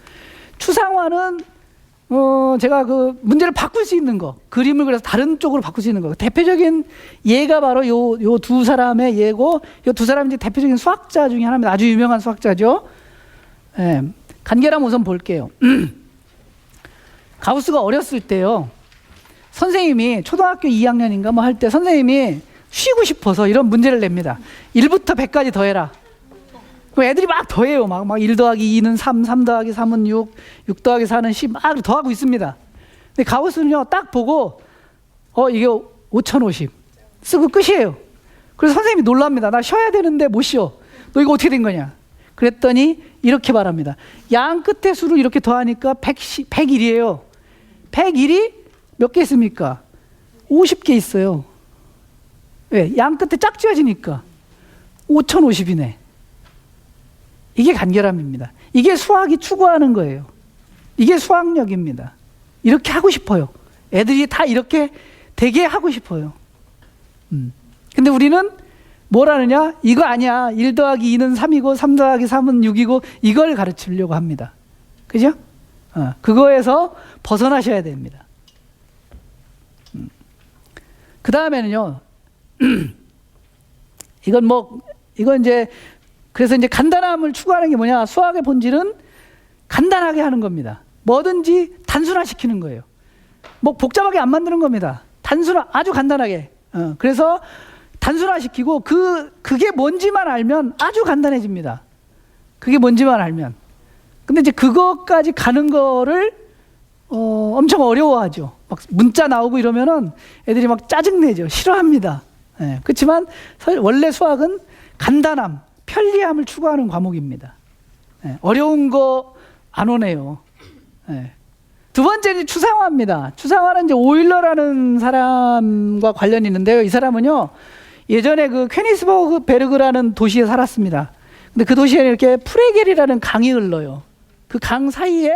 추상화는 제가 그 문제를 바꿀 수 있는 거, 그림을 그려서 다른 쪽으로 바꿀 수 있는 거. 대표적인 예가 바로 요 두 사람의 예고, 요 두 사람이 이제 대표적인 수학자 중에 하나입니다. 아주 유명한 수학자죠. 예, 간결함 우선 볼게요. 가우스가 어렸을 때요, 선생님이 초등학교 2학년인가 뭐 할 때 선생님이 쉬고 싶어서 이런 문제를 냅니다. 1부터 100까지 더해라. 그럼 애들이 막 더해요. 막 1 더하기 2는 3, 3 더하기 3은 6, 6 더하기 4는 10, 막 더하고 있습니다. 근데 가우스는요, 딱 보고, 이게 5050. 쓰고 끝이에요. 그래서 선생님이 놀랍니다. 나 쉬어야 되는데 못 쉬어. 너 이거 어떻게 된 거냐? 그랬더니 이렇게 말합니다. 양 끝에 수를 이렇게 더하니까 101이에요. 101이 몇 개 있습니까? 50개 있어요. 왜? 양 끝에 짝 지어지니까 5050이네. 이게 간결함입니다. 이게 수학이 추구하는 거예요. 이게 수학력입니다. 이렇게 하고 싶어요. 애들이 다 이렇게 되게 하고 싶어요. 근데 우리는 뭘 하느냐? 이거 아니야. 1 더하기 2는 3이고 3 더하기 3은 6이고 이걸 가르치려고 합니다. 그죠? 그거에서 벗어나셔야 됩니다. 그 다음에는요, 이건 이제, 그래서 이제 간단함을 추구하는 게 뭐냐? 수학의 본질은 간단하게 하는 겁니다. 뭐든지 단순화시키는 거예요. 뭐 복잡하게 안 만드는 겁니다. 아주 간단하게. 그래서 단순화시키고 그게 뭔지만 알면 아주 간단해집니다. 그게 뭔지만 알면. 근데 이제 그것까지 가는 거를 엄청 어려워하죠. 막 문자 나오고 이러면은 애들이 막 짜증내죠. 싫어합니다. 그렇지만 원래 수학은 간단함, 편리함을 추구하는 과목입니다. 어려운 거 안 오네요. 두 번째는 추상화입니다. 추상화는 이제 오일러라는 사람과 관련이 있는데요. 이 사람은요, 예전에 그 퀘니스버그 베르그라는 도시에 살았습니다. 근데 그 도시에 이렇게 프레겔이라는 강이 흘러요. 그 강 사이에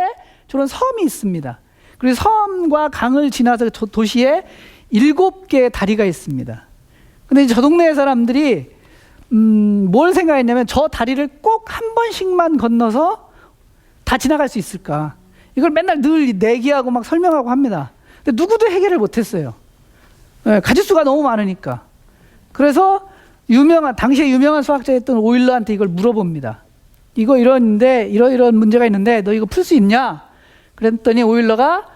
저런 섬이 있습니다. 그리고 섬과 강을 지나서 저 도시에 7개의 다리가 있습니다. 근데 저 동네 사람들이 뭘 생각했냐면 저 다리를 꼭 한 번씩만 건너서 다 지나갈 수 있을까? 이걸 맨날 늘 내기하고 막 설명하고 합니다. 근데 누구도 해결을 못했어요. 가짓수가 너무 많으니까. 그래서 당시에 유명한 수학자였던 오일러한테 이걸 물어봅니다. 이런 문제가 있는데 너 이거 풀 수 있냐? 그랬더니 오일러가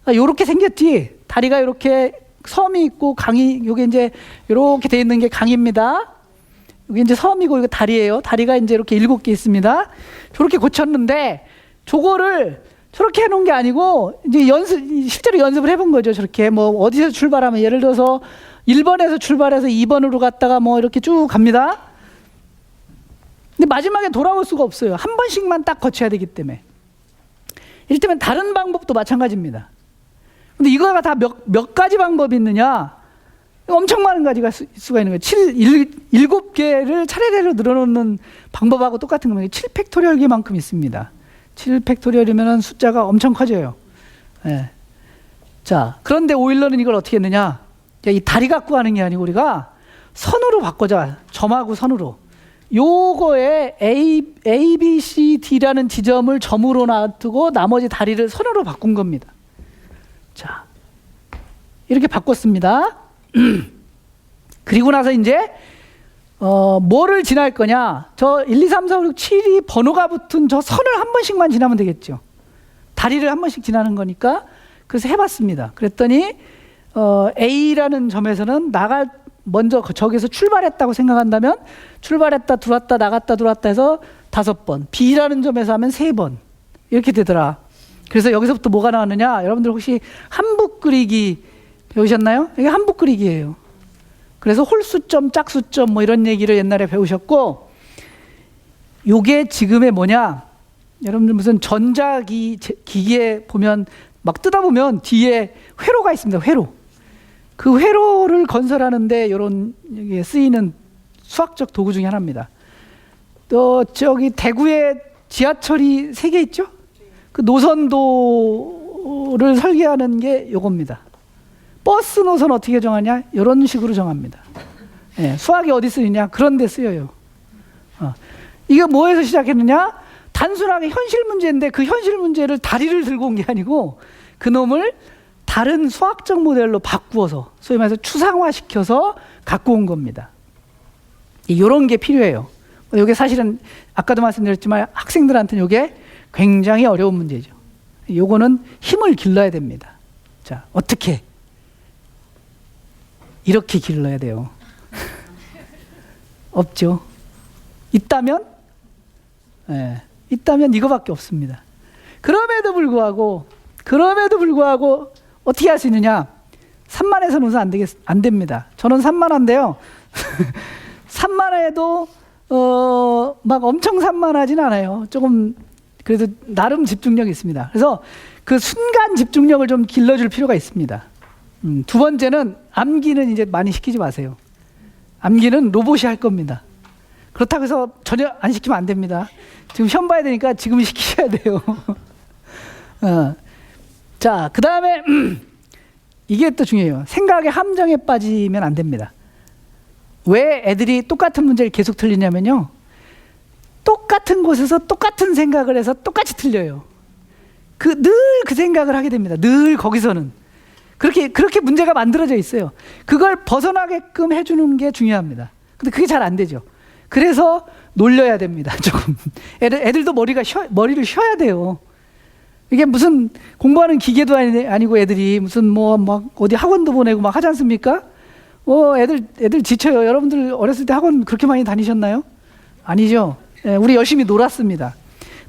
요렇게 생겼지. 다리가 이렇게 섬이 있고 강이, 요게 이제 요렇게 돼 있는 게 강입니다. 여기 이제 섬이고 이거 다리예요. 다리가 이제 이렇게 7개 있습니다. 저렇게 고쳤는데 저거를 저렇게 해놓은 게 아니고 이제 실제로 연습을 해본 거죠. 저렇게 뭐 어디서 출발하면 예를 들어서 1번에서 출발해서 2번으로 갔다가 뭐 이렇게 쭉 갑니다. 근데 마지막에 돌아올 수가 없어요. 한 번씩만 딱 거쳐야 되기 때문에. 이를테면 다른 방법도 마찬가지입니다. 근데 이거가 다 몇 가지 방법이 있느냐? 엄청 많은 가지가 수가 있는 거예요. 7개를 차례대로 늘어놓는 방법하고 똑같은 겁니다. 7팩토리얼기만큼 있습니다. 7팩토리얼이면 숫자가 엄청 커져요. 자, 그런데 오일러는 이걸 어떻게 했느냐? 이 다리 갖고 하는 게 아니고 우리가 선으로 바꿔자. 점하고 선으로. 요거에 A, B, C, D라는 지점을 점으로 놔두고 나머지 다리를 선으로 바꾼 겁니다. 자, 이렇게 바꿨습니다. 그리고 나서 이제 뭐를 지날 거냐? 저 1, 2, 3, 4, 5, 6, 7이 번호가 붙은 저 선을 한 번씩만 지나면 되겠죠. 다리를 한 번씩 지나는 거니까. 그래서 해봤습니다. 그랬더니 A라는 점에서는 먼저 저기서 출발했다고 생각한다면 출발했다 들어왔다 나갔다 들어왔다 해서 5번, B라는 점에서 하면 3번 이렇게 되더라. 그래서 여기서부터 뭐가 나왔느냐? 여러분들 혹시 한북 그리기 배우셨나요? 이게 한북 그리기예요. 그래서 홀수점, 짝수점 뭐 이런 얘기를 옛날에 배우셨고, 요게 지금의 뭐냐? 여러분들 무슨 전자기기에 보면 막 뜯어 보면 뒤에 회로가 있습니다. 회로. 그 회로를 건설하는데 이런 쓰이는 수학적 도구 중에 하나입니다. 또 저기 대구에 지하철이 3개 있죠? 그 노선도를 설계하는 게 요겁니다. 버스 노선 어떻게 정하냐? 이런 식으로 정합니다. 수학이 어디 쓰이냐? 그런 데 쓰여요. 이게 뭐에서 시작했느냐? 단순하게 현실 문제인데 그 현실 문제를 다리를 들고 온 게 아니고 그놈을 다른 수학적 모델로 바꾸어서 소위 말해서 추상화시켜서 갖고 온 겁니다. 이런 게 필요해요. 이게 사실은 아까도 말씀드렸지만 학생들한테는 이게 굉장히 어려운 문제죠. 요거는 힘을 길러야 됩니다. 자, 어떻게? 이렇게 길러야 돼요. 없죠. 있다면? 예, 있다면 이거밖에 없습니다. 그럼에도 불구하고 어떻게 할 수 있느냐? 산만해서는 우선 안 됩니다. 저는 산만한데요. 산만해도 막 엄청 산만하진 않아요. 조금 그래도 나름 집중력이 있습니다. 그래서 그 순간 집중력을 좀 길러줄 필요가 있습니다. 두 번째는 암기는 이제 많이 시키지 마세요. 암기는 로봇이 할 겁니다. 그렇다고 해서 전혀 안 시키면 안 됩니다. 지금 시험 봐야 되니까 지금 시키셔야 돼요. 자, 그 다음에 이게 또 중요해요. 생각의 함정에 빠지면 안 됩니다. 왜 애들이 똑같은 문제를 계속 틀리냐면요. 똑같은 곳에서 똑같은 생각을 해서 똑같이 틀려요. 늘 그 생각을 하게 됩니다. 늘 거기서는. 그렇게 문제가 만들어져 있어요. 그걸 벗어나게끔 해주는 게 중요합니다. 근데 그게 잘 안 되죠. 그래서 놀려야 됩니다. 조금. 애들도 머리를 쉬어야 돼요. 이게 무슨 공부하는 기계도 아니고 애들이 무슨 막 어디 학원도 보내고 막 하지 않습니까? 애들 지쳐요. 여러분들 어렸을 때 학원 그렇게 많이 다니셨나요? 아니죠. 우리 열심히 놀았습니다.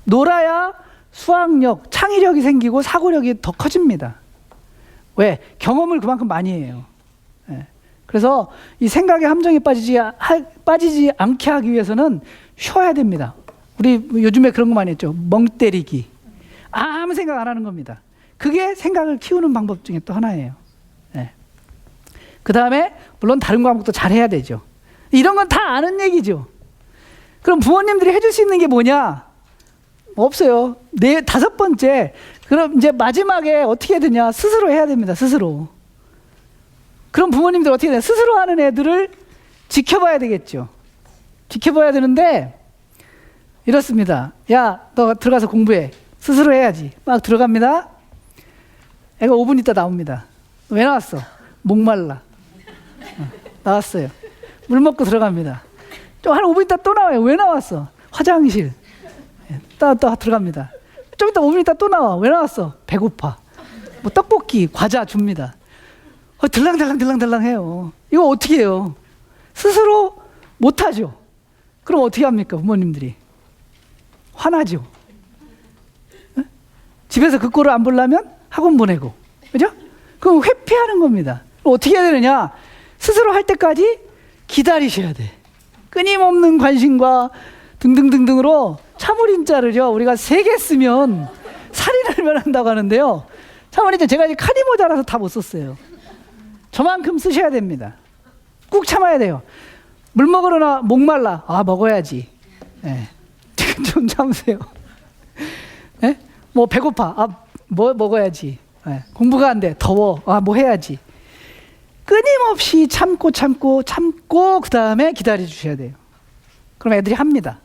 놀아야 수학력, 창의력이 생기고 사고력이 더 커집니다. 왜? 경험을 그만큼 많이 해요. 그래서 이 생각의 함정에 빠지지 않게 하기 위해서는 쉬어야 됩니다. 우리 요즘에 그런 거 많이 했죠. 멍 때리기. 아무 생각 안 하는 겁니다. 그게 생각을 키우는 방법 중에 또 하나예요. 그 다음에 물론 다른 과목도 잘 해야 되죠. 이런 건 다 아는 얘기죠. 그럼 부모님들이 해줄 수 있는 게 뭐냐? 없어요. 다섯 번째, 그럼 이제 마지막에 어떻게 해야 되냐? 스스로 해야 됩니다. 스스로. 그럼 부모님들 어떻게 해야 되냐? 스스로 하는 애들을 지켜봐야 되겠죠. 지켜봐야 되는데 이렇습니다. 야, 너 들어가서 공부해. 스스로 해야지. 막 들어갑니다. 애가 5분 있다 나옵니다. 왜 나왔어? 목말라. 나왔어요. 물 먹고 들어갑니다. 좀 한 5분 있다 또 나와요. 왜 나왔어? 화장실. 또 들어갑니다. 좀 이따 5분 있다 또 나와. 왜 나왔어? 배고파. 뭐 떡볶이, 과자 줍니다. 들랑들랑 해요. 이거 어떻게 해요? 스스로 못하죠. 그럼 어떻게 합니까? 부모님들이. 화나죠. 집에서 그 꼴을 안 보려면 학원 보내고. 그죠? 그럼 회피하는 겁니다. 어떻게 해야 되느냐? 스스로 할 때까지 기다리셔야 돼. 끊임없는 관심과 등등등등으로 참을인자를요, 우리가 3개 쓰면 살인을 면한다고 하는데요. 참을인자 제가 이제 칸이 모자라서 다 못 썼어요. 저만큼 쓰셔야 됩니다. 꾹 참아야 돼요. 물 먹으러나 목말라. 먹어야지. 좀 참으세요. 뭐 배고파. 뭐 먹어야지. 공부가 안 돼. 더워. 뭐 해야지. 끊임없이 참고 그 다음에 기다려 주셔야 돼요. 그럼 애들이 합니다.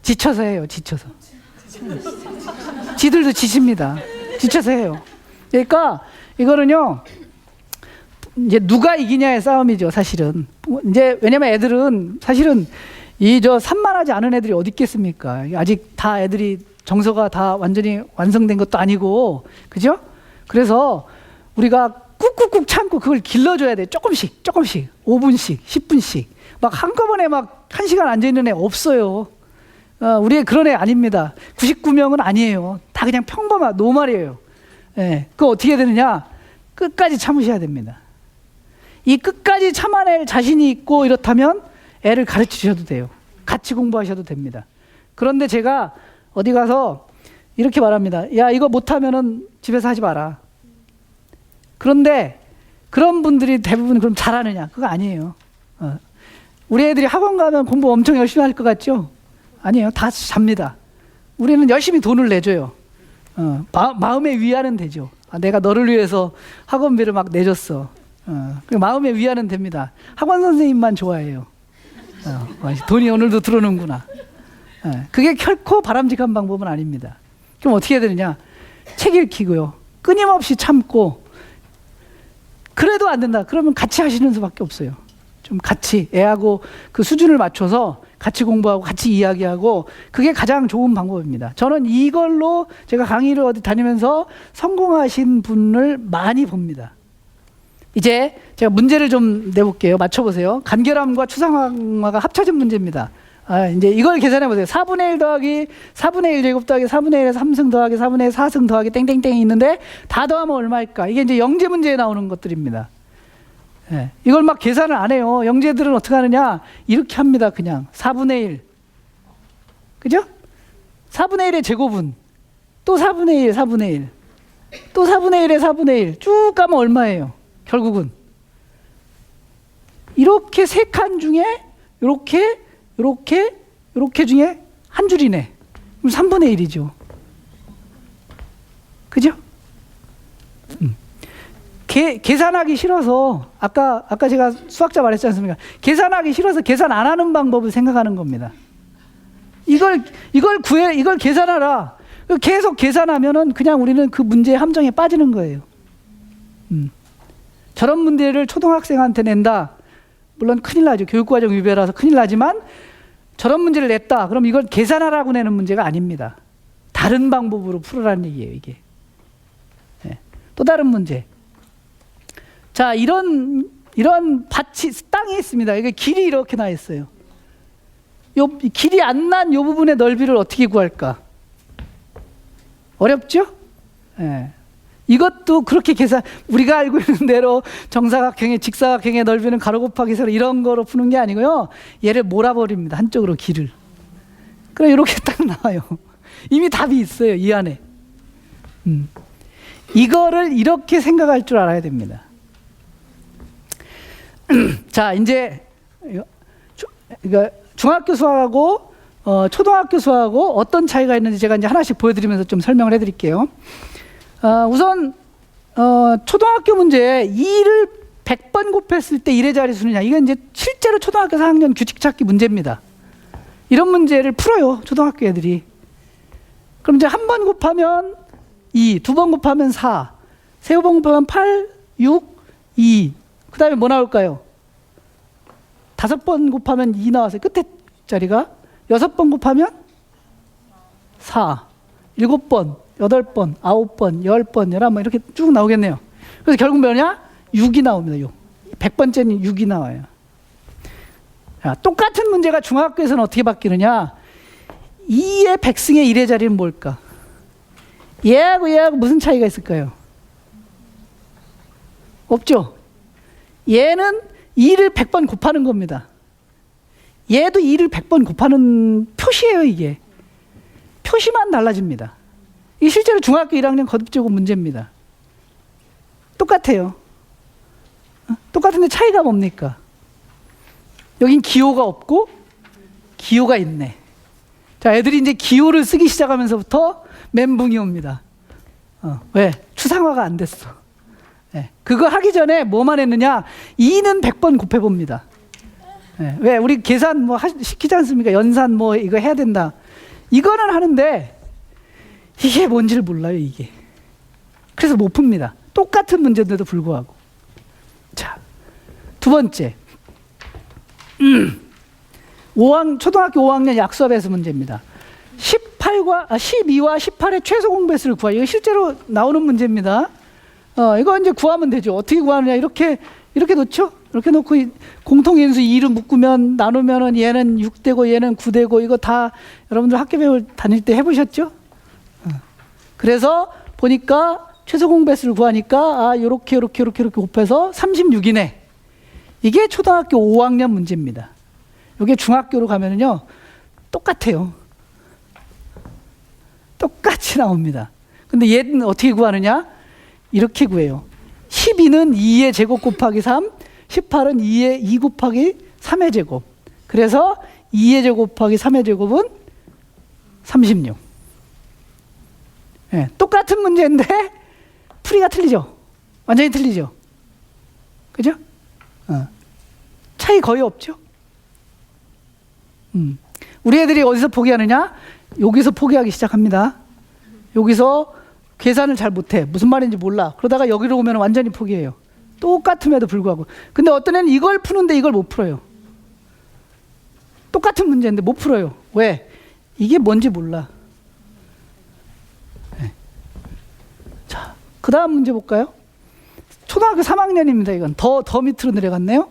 지쳐서 해요. 지쳐서. 지들도 지칩니다. 지쳐서 해요. 그러니까 이거는요, 이제 누가 이기냐의 싸움이죠. 사실은. 이제 왜냐면 애들은 사실은 산만하지 않은 애들이 어디 있겠습니까? 아직 다 애들이 정서가 다 완전히 완성된 것도 아니고, 그죠? 그래서 우리가 꾹꾹꾹 참고 그걸 길러줘야 돼. 조금씩 5분씩 10분씩 막 한꺼번에 막 1시간 앉아있는 애 없어요. 우리 그런 애 아닙니다. 99명은 아니에요. 다 그냥 평범한 노말이에요. 그거 어떻게 해야 되느냐? 끝까지 참으셔야 됩니다. 이 끝까지 참아낼 자신이 있고 이렇다면 애를 가르치셔도 돼요. 같이 공부하셔도 됩니다. 그런데 제가 어디 가서 이렇게 말합니다. 야, 이거 못하면은 집에서 하지 마라. 그런데 그런 분들이 대부분 그럼 잘하느냐? 그거 아니에요. 우리 애들이 학원 가면 공부 엄청 열심히 할 것 같죠? 아니에요. 다 잡니다. 우리는 열심히 돈을 내줘요. 마음의 위안은 되죠. 내가 너를 위해서 학원비를 막 내줬어. 마음의 위안은 됩니다. 학원 선생님만 좋아해요. 돈이 오늘도 들어오는구나. 예, 그게 결코 바람직한 방법은 아닙니다. 그럼 어떻게 해야 되느냐? 책 읽히고요. 끊임없이 참고. 그래도 안 된다. 그러면 같이 하시는 수밖에 없어요. 좀 같이 애하고 그 수준을 맞춰서 같이 공부하고 같이 이야기하고, 그게 가장 좋은 방법입니다. 저는 이걸로 제가 강의를 어디 다니면서 성공하신 분을 많이 봅니다. 이제 제가 문제를 좀 내볼게요. 맞춰보세요. 간결함과 추상화가 합쳐진 문제입니다. 이제 이걸 계산해 보세요. 4분의 1 더하기 4분의 1 제곱 더하기 4분의 1에서 3승 더하기 4분의 1 4승 더하기 땡땡땡이 있는데 다 더하면 얼마일까? 이게 이제 영재 문제에 나오는 것들입니다. 예, 이걸 막 계산을 안 해요. 영재들은 어떻게 하느냐? 이렇게 합니다. 그냥 4분의 1. 그죠? 4분의 1의 제곱은 또 4분의 1, 4분의 1. 또 4분의 1에 4분의 1. 쭉 가면 얼마예요? 결국은 이렇게 세 칸 중에 이렇게 중에 한 줄이네. 그럼 3분의 1이죠. 그죠? 계산하기 싫어서 아까 제가 수학자 말했지 않습니까? 계산하기 싫어서 계산 안 하는 방법을 생각하는 겁니다. 이걸 계산하라. 계속 계산하면은 그냥 우리는 그 문제의 함정에 빠지는 거예요. 저런 문제를 초등학생한테 낸다. 물론 큰일 나죠. 교육과정 위배라서 큰일 나지만, 저런 문제를 냈다. 그럼 이걸 계산하라고 내는 문제가 아닙니다. 다른 방법으로 풀으라는 얘기예요, 이게. 네. 또 다른 문제. 자, 이런 밭이, 땅이 있습니다. 이게 길이 이렇게 나 있어요. 요 길이 안 난 요 부분의 넓이를 어떻게 구할까? 어렵죠? 네. 이것도 그렇게 우리가 알고 있는 대로 정사각형의 직사각형의 넓이는 가로 곱하기 세로 이런 거로 푸는 게 아니고요. 얘를 몰아버립니다. 한쪽으로 길을. 그럼 이렇게 딱 나와요. 이미 답이 있어요, 이 안에. 이거를 이렇게 생각할 줄 알아야 됩니다. 자, 이제 이거 중학교 수학하고 초등학교 수학하고 어떤 차이가 있는지 제가 이제 하나씩 보여드리면서 좀 설명을 해드릴게요. 우선 초등학교 문제 2를 100번 곱했을 때 1의 자리수느냐, 이건 이제 실제로 초등학교 4학년 규칙 찾기 문제입니다. 이런 문제를 풀어요, 초등학교 애들이. 그럼 이제 한 번 곱하면 2, 두 번 곱하면 4, 세 번 곱하면 8, 6, 2. 그 다음에 뭐 나올까요? 5번 곱하면 2 나왔어요. 끝에 자리가. 6번 곱하면 4, 7번, 8번, 9번, 10번, 11번 이렇게 쭉 나오겠네요. 그래서 결국 뭐냐? 6이 나옵니다. 100번째는 6이 나와요. 자, 똑같은 문제가 중학교에서는 어떻게 바뀌느냐? 2의 100승의 1의 자리는 뭘까? 얘하고 무슨 차이가 있을까요? 없죠? 얘는 2를 100번 곱하는 겁니다. 얘도 2를 100번 곱하는 표시예요, 이게. 표시만 달라집니다. 이게 실제로 중학교 1학년 거듭제곱 문제입니다. 똑같아요. 똑같은데 차이가 뭡니까? 여긴 기호가 없고 기호가 있네. 자, 애들이 이제 기호를 쓰기 시작하면서부터 멘붕이 옵니다. 왜? 추상화가 안 됐어. 네. 그거 하기 전에 뭐만 했느냐? 2는 100번 곱해봅니다. 네. 왜? 우리 계산 뭐 시키지 않습니까? 연산 뭐 이거 해야 된다. 이거는 하는데 이게 뭔지를 몰라요, 이게. 그래서 못 풉니다. 똑같은 문제인데도 불구하고. 자, 두 번째. 초등학교 5학년 약수합에서 문제입니다. 12와 18의 최소 공배수를 구하여. 이거 실제로 나오는 문제입니다. 이거 이제 구하면 되죠. 어떻게 구하느냐? 이렇게 놓죠? 이렇게 놓고 공통인수 2를 묶으면 나누면은 얘는 6되고 얘는 9되고, 이거 다 여러분들 학교 배울 다닐 때 해보셨죠? 그래서 보니까 최소 공배수를 구하니까 요렇게 곱해서 36이네. 이게 초등학교 5학년 문제입니다. 이게 중학교로 가면은요 똑같아요. 똑같이 나옵니다. 근데 얘는 어떻게 구하느냐? 이렇게 구해요. 12는 2의 제곱 곱하기 3, 18은 2의 2 곱하기 3의 제곱. 그래서 2의 제곱 곱하기 3의 제곱은 36. 네, 똑같은 문제인데 풀이가 틀리죠. 완전히 틀리죠. 그죠? 차이 거의 없죠. 우리 애들이 어디서 포기하느냐? 여기서 포기하기 시작합니다. 여기서 계산을 잘 못해. 무슨 말인지 몰라. 그러다가 여기로 오면 완전히 포기해요. 똑같음에도 불구하고. 근데 어떤 애는 이걸 푸는데 이걸 못 풀어요. 똑같은 문제인데 못 풀어요. 왜? 이게 뭔지 몰라. 네. 자, 그 다음 문제 볼까요? 초등학교 3학년입니다. 이건 더 밑으로 내려갔네요.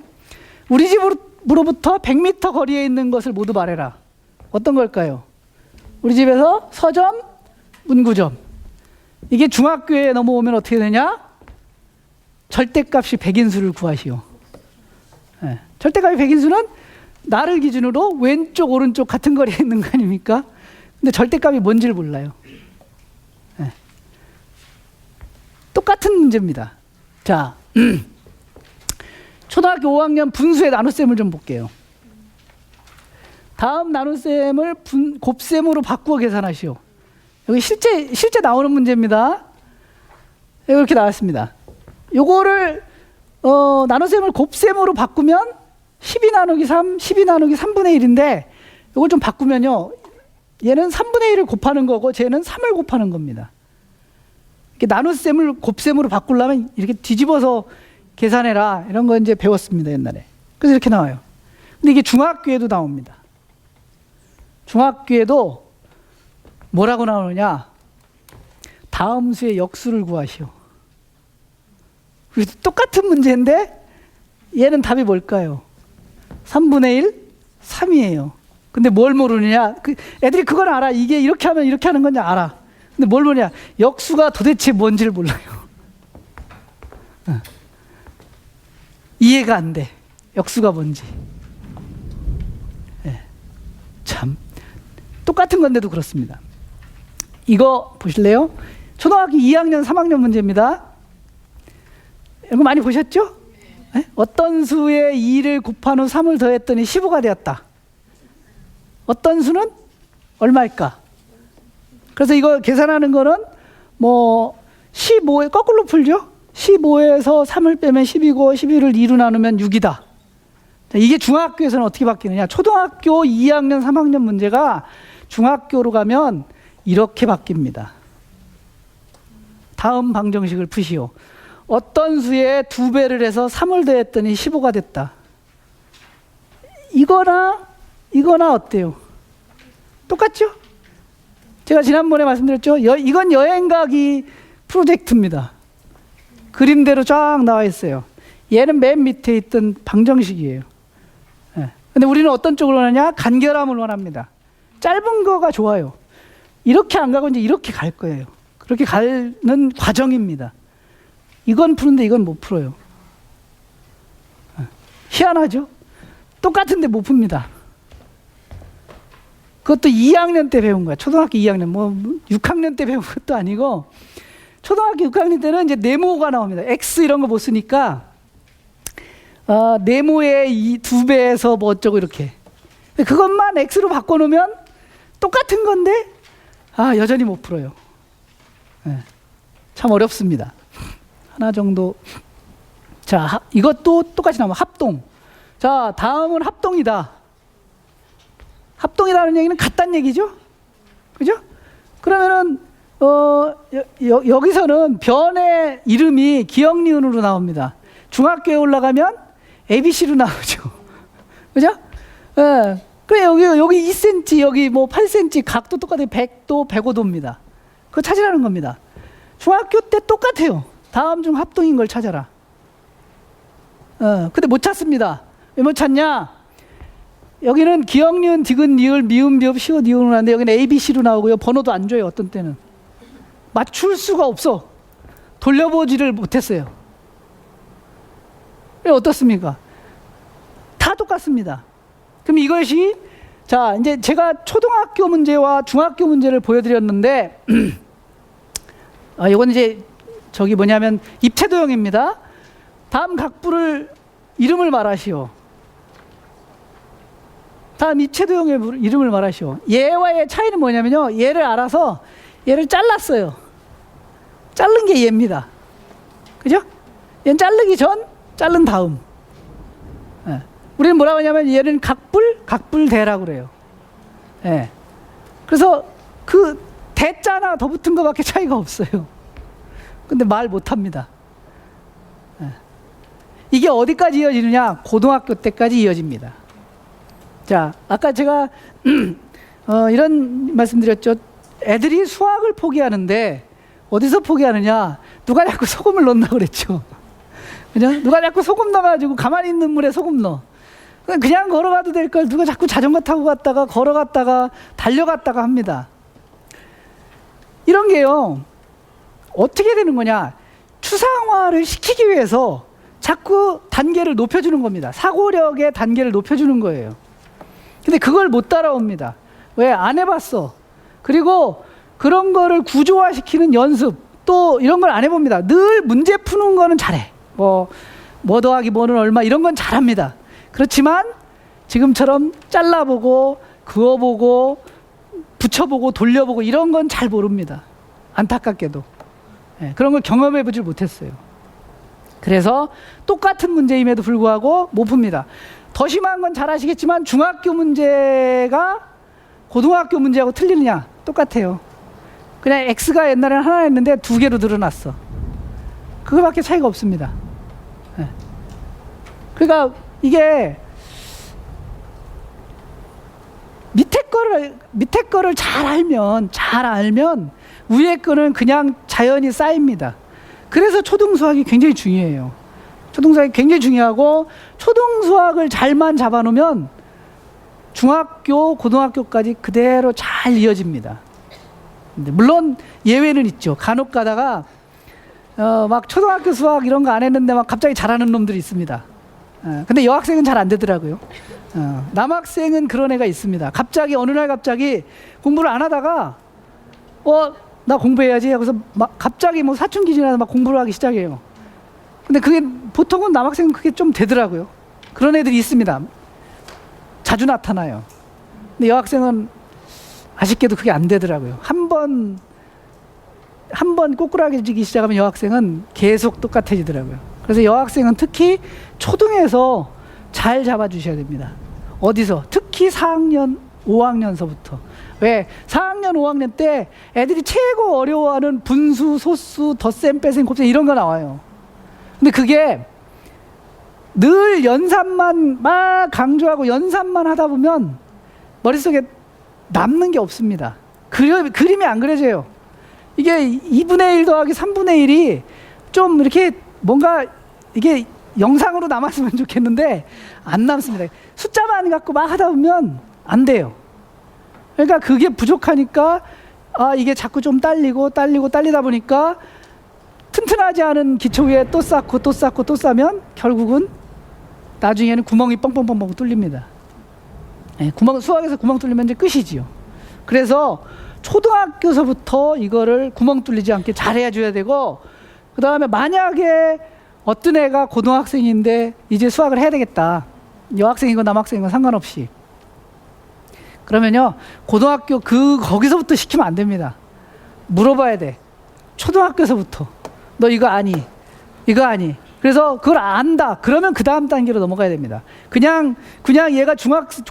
우리 집으로부터 100m 거리에 있는 것을 모두 말해라. 어떤 걸까요? 우리 집에서 서점, 문구점. 이게 중학교에 넘어오면 어떻게 되냐? 절대값이 100인수를 구하시오. 네. 절대값이 100인수는 나를 기준으로 왼쪽 오른쪽 같은 거리에 있는 거 아닙니까? 근데 절대값이 뭔지를 몰라요. 네. 똑같은 문제입니다. 자, 초등학교 5학년 분수의 나눗셈을 좀 볼게요. 다음 나눗셈을 곱셈으로 바꾸어 계산하시오. 여기 실제 나오는 문제입니다. 이렇게 나왔습니다. 요거를 나눗셈을 곱셈으로 바꾸면 12 나누기 3, 12 나누기 3분의 1인데 요걸 좀 바꾸면요. 얘는 3분의 1을 곱하는 거고 쟤는 3을 곱하는 겁니다. 이렇게 나눗셈을 곱셈으로 바꾸려면 이렇게 뒤집어서 계산해라. 이런 거 이제 배웠습니다, 옛날에. 그래서 이렇게 나와요. 근데 이게 중학교에도 나옵니다. 중학교에도 뭐라고 나오느냐? 다음 수의 역수를 구하시오. 똑같은 문제인데 얘는 답이 뭘까요? 3분의 1, 3이에요. 근데 뭘 모르느냐? 애들이 그걸 알아. 이게 이렇게 하면 이렇게 하는 건지 알아. 근데 뭘 모르냐? 역수가 도대체 뭔지를 몰라요. 이해가 안 돼. 역수가 뭔지. 네. 참. 똑같은 건데도 그렇습니다. 이거 보실래요? 초등학교 2학년, 3학년 문제입니다. 이거 많이 보셨죠? 네? 어떤 수에 2를 곱한 후 3을 더했더니 15가 되었다. 어떤 수는 얼마일까? 그래서 이거 계산하는 거는 뭐 15에 거꾸로 풀죠? 15에서 3을 빼면 10이고 11을 2로 나누면 6이다. 자, 이게 중학교에서는 어떻게 바뀌느냐? 초등학교 2학년, 3학년 문제가 중학교로 가면 이렇게 바뀝니다. 다음 방정식을 푸시오. 어떤 수에 2배를 해서 3을 더했더니 15가 됐다. 이거나 어때요? 똑같죠? 제가 지난번에 말씀드렸죠? 이건 여행 가기 프로젝트입니다. 그림대로 쫙 나와 있어요. 얘는 맨 밑에 있던 방정식이에요. 네. 근데 우리는 어떤 쪽을 원하냐? 간결함을 원합니다. 짧은 거가 좋아요. 이렇게 안 가고 이제 이렇게 갈 거예요. 그렇게 가는 과정입니다. 이건 푸는데 이건 못 풀어요. 희한하죠? 똑같은데 못 풉니다. 그것도 2학년 때 배운 거야. 초등학교 2학년, 뭐 6학년 때 배운 것도 아니고 초등학교 6학년 때는 이제 네모가 나옵니다. X 이런 거 못 쓰니까 네모의 2배에서 뭐 어쩌고 이렇게. 그것만 X로 바꿔놓으면 똑같은 건데 여전히 못 풀어요. 네. 참 어렵습니다. 하나 정도. 자, 이것도 똑같이 나오면 합동. 자, 다음은 합동이다. 합동이라는 얘기는 같다는 얘기죠? 그죠? 그러면은 여기서는 변의 이름이 기역 니은으로 나옵니다. 중학교에 올라가면 ABC로 나오죠. 그죠? 예. 그래 여기 2cm, 여기 뭐 8cm 각도 똑같아요. 100도, 105도입니다. 그거 찾으라는 겁니다. 중학교 때 똑같아요. 다음 중 합동인 걸 찾아라. 근데 못 찾습니다. 왜 못 찾냐? 여기는 기역, 니은, 디귿, 리을, 미음, 비읍, 시옷, 니은으로 나는데 여기는 ABC로 나오고요. 번호도 안 줘요. 어떤 때는. 맞출 수가 없어. 돌려보지를 못했어요. 어떻습니까? 다 똑같습니다. 그럼 이것이 자 이제 제가 초등학교 문제와 중학교 문제를 보여드렸는데 이건 이제 저기 뭐냐면 입체도형입니다. 다음 각부를 이름을 말하시오. 다음 입체도형의 이름을 말하시오. 얘와의 차이는 뭐냐면요. 얘를 알아서 얘를 잘랐어요. 자른 게 얘입니다. 그죠? 얘는 자르기 전, 자른 다음. 우리는 뭐라고 하냐면 얘는 각불대라고 그래요. 예. 그래서 그 대자나 더 붙은 것밖에 차이가 없어요. 근데 말 못합니다. 예. 이게 어디까지 이어지느냐? 고등학교 때까지 이어집니다. 자, 아까 제가 이런 말씀드렸죠. 애들이 수학을 포기하는데 어디서 포기하느냐? 누가 자꾸 소금을 넣는다고 그랬죠. 그죠? 누가 자꾸 소금 넣어가지고 가만히 있는 물에 소금 넣어. 그냥 걸어가도 될 걸 누가 자꾸 자전거 타고 갔다가 걸어갔다가 달려갔다가 합니다. 이런 게요. 어떻게 되는 거냐? 추상화를 시키기 위해서 자꾸 단계를 높여주는 겁니다. 사고력의 단계를 높여주는 거예요. 근데 그걸 못 따라옵니다. 왜? 안 해봤어. 그리고 그런 거를 구조화시키는 연습 또 이런 걸 안 해봅니다. 늘 문제 푸는 거는 잘해. 뭐 더하기 뭐는 얼마 이런 건 잘합니다. 그렇지만 지금처럼 잘라보고 그어보고 붙여보고 돌려보고 이런 건 잘 모릅니다. 안타깝게도. 예, 그런 걸 경험해보질 못했어요. 그래서 똑같은 문제임에도 불구하고 못 풉니다. 더 심한 건 잘 아시겠지만 중학교 문제가 고등학교 문제하고 틀리느냐? 똑같아요. 그냥 X가 옛날에는 하나였는데 두 개로 늘어났어. 그거밖에 차이가 없습니다. 예. 그러니까 이게 밑에 거를 잘 알면 위에 거는 그냥 자연히 쌓입니다. 그래서 초등수학이 굉장히 중요해요. 초등수학이 굉장히 중요하고 초등수학을 잘만 잡아놓으면 중학교, 고등학교까지 그대로 잘 이어집니다. 근데 물론 예외는 있죠. 간혹 가다가 막 초등학교 수학 이런 거 안 했는데 막 갑자기 잘하는 놈들이 있습니다. 근데 여학생은 잘 안 되더라고요. 남학생은 그런 애가 있습니다. 갑자기 어느 날 갑자기 공부를 안 하다가 나 공부해야지 하고서 막 갑자기 뭐 사춘기 지나서 막 공부를 하기 시작해요. 근데 그게 보통은 남학생은 그게 좀 되더라고요. 그런 애들이 있습니다. 자주 나타나요. 근데 여학생은 아쉽게도 그게 안 되더라고요. 한 번 꼬꾸라지기 시작하면 여학생은 계속 똑같아지더라고요. 그래서 여학생은 특히 초등에서 잘 잡아주셔야 됩니다. 어디서? 특히 4학년, 5학년서부터. 왜? 4학년, 5학년 때 애들이 최고 어려워하는 분수, 소수, 덧셈, 빼셈, 곱셈 이런 거 나와요. 근데 그게 늘 연산만 막 강조하고 연산만 하다 보면 머릿속에 남는 게 없습니다. 그림이 안 그려져요. 이게 2분의 1 더하기 3분의 1이 좀 이렇게 뭔가 이게 영상으로 남았으면 좋겠는데 안 남습니다. 숫자만 갖고 막 하다 보면 안 돼요. 그러니까 그게 부족하니까 이게 자꾸 좀 딸리다 보니까 튼튼하지 않은 기초 위에 또 쌓고 또 쌓고 또 쌓으면 결국은 나중에는 구멍이 뻥뻥뻥뻥 뚫립니다. 네, 수학에서 구멍 뚫리면 이제 끝이지요. 그래서 초등학교서부터 이거를 구멍 뚫리지 않게 잘해 줘야 되고, 그 다음에 만약에 어떤 애가 고등학생인데 이제 수학을 해야 되겠다. 여학생이고 남학생이고 상관없이. 그러면요, 고등학교 거기서부터 시키면 안 됩니다. 물어봐야 돼. 초등학교에서부터. 너 이거 아니? 이거 아니? 그래서 그걸 안다. 그러면 그 다음 단계로 넘어가야 됩니다. 그냥 얘가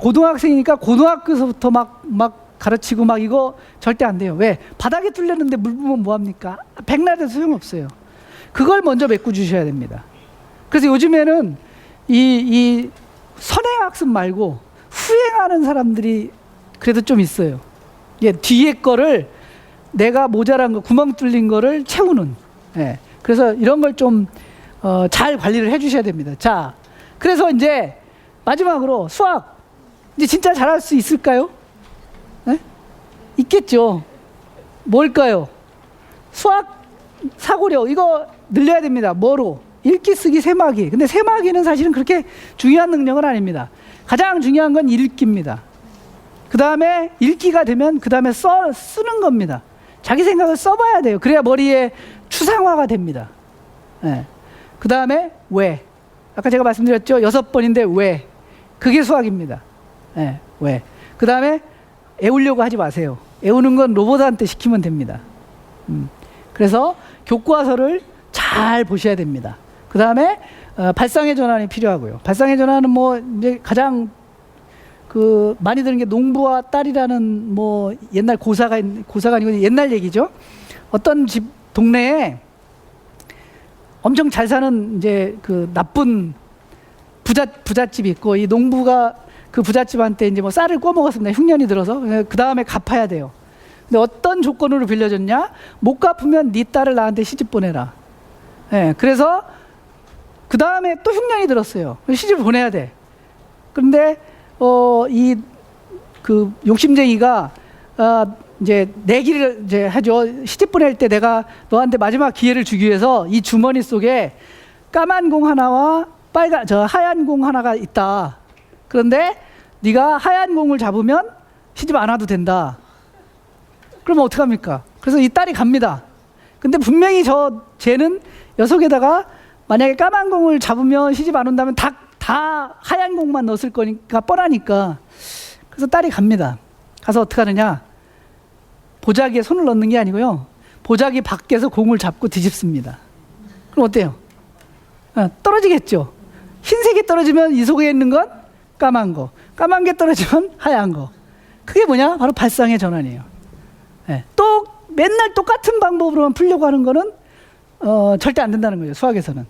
고등학생이니까 고등학교에서부터 막 가르치고 막 이거 절대 안 돼요. 왜? 바닥에 뚫렸는데 물 부으면 뭐합니까? 백날 돼도 소용없어요. 그걸 먼저 메꿔 주셔야 됩니다. 그래서 요즘에는 이 선행학습 말고 후행하는 사람들이 그래도 좀 있어요. 예, 뒤에 거를 내가 모자란 거, 구멍 뚫린 거를 채우는. 예, 그래서 이런 걸 좀 잘 관리를 해 주셔야 됩니다. 자, 그래서 이제 마지막으로 수학 이제 진짜 잘할 수 있을까요? 네? 있겠죠. 뭘까요? 수학 사고력 이거 늘려야 됩니다. 뭐로? 읽기, 쓰기, 세마기. 근데 세마기는 사실은 그렇게 중요한 능력은 아닙니다. 가장 중요한 건 읽기입니다. 그 다음에 읽기가 되면 그 다음에 쓰는 겁니다. 자기 생각을 써봐야 돼요. 그래야 머리에 추상화가 됩니다. 네. 그 다음에 왜? 아까 제가 말씀드렸죠. 6번인데 왜? 그게 수학입니다. 네. 왜? 그 다음에 애우려고 하지 마세요. 애우는 건 로봇한테 시키면 됩니다. 그래서 교과서를 잘 보셔야 됩니다. 그 다음에 발상의 전환이 필요하고요. 발상의 전환은 뭐 이제 가장 그 많이 드는 게 농부와 딸이라는 뭐 옛날 고사가 아니고 옛날 얘기죠. 어떤 집 동네에 엄청 잘 사는 이제 그 나쁜 부잣집이 있고, 이 농부가 그 부잣집한테 이제 뭐 쌀을 꼬 먹었습니다. 흉년이 들어서. 그 다음에 갚아야 돼요. 근데 어떤 조건으로 빌려줬냐? 못 갚으면 네 딸을 나한테 시집 보내라. 예, 그래서 그 다음에 또 흉년이 들었어요. 시집 보내야 돼. 그런데 이 그 욕심쟁이가 이제 내기를 이제 하죠. 시집 보낼 때 내가 너한테 마지막 기회를 주기 위해서 이 주머니 속에 까만 공 하나와 하얀 공 하나가 있다. 그런데 네가 하얀 공을 잡으면 시집 안 와도 된다. 그러면 어떡합니까? 그래서 이 딸이 갑니다. 근데 분명히 쟤는 녀석에다가 만약에 까만 공을 잡으면 시집 안 온다면 다 하얀 공만 넣었을 거니까 뻔하니까. 그래서 딸이 갑니다. 가서 어떻게 하느냐? 보자기에 손을 넣는 게 아니고요. 보자기 밖에서 공을 잡고 뒤집습니다. 그럼 어때요? 떨어지겠죠. 흰색이 떨어지면 이 속에 있는 건 까만 거, 까만 게 떨어지면 하얀 거. 그게 뭐냐? 바로 발상의 전환이에요. 또 맨날 똑같은 방법으로만 풀려고 하는 거는 절대 안 된다는 거예요. 수학에서는.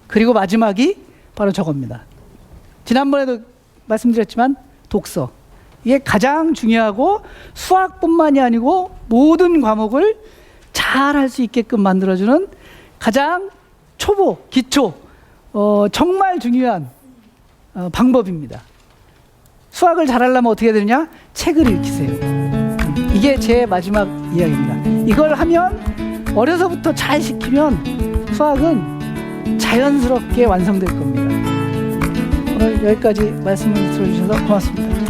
그리고 마지막이 바로 저겁니다. 지난번에도 말씀드렸지만 독서. 이게 가장 중요하고 수학뿐만이 아니고 모든 과목을 잘 할 수 있게끔 만들어주는 가장 초보, 기초, 정말 중요한 방법입니다. 수학을 잘하려면 어떻게 해야 되느냐? 책을 읽히세요. 이게 제 마지막 이야기입니다. 이걸 하면 어려서부터 잘 시키면 수학은 자연스럽게 완성될 겁니다. 오늘 여기까지 말씀을 들어주셔서 고맙습니다.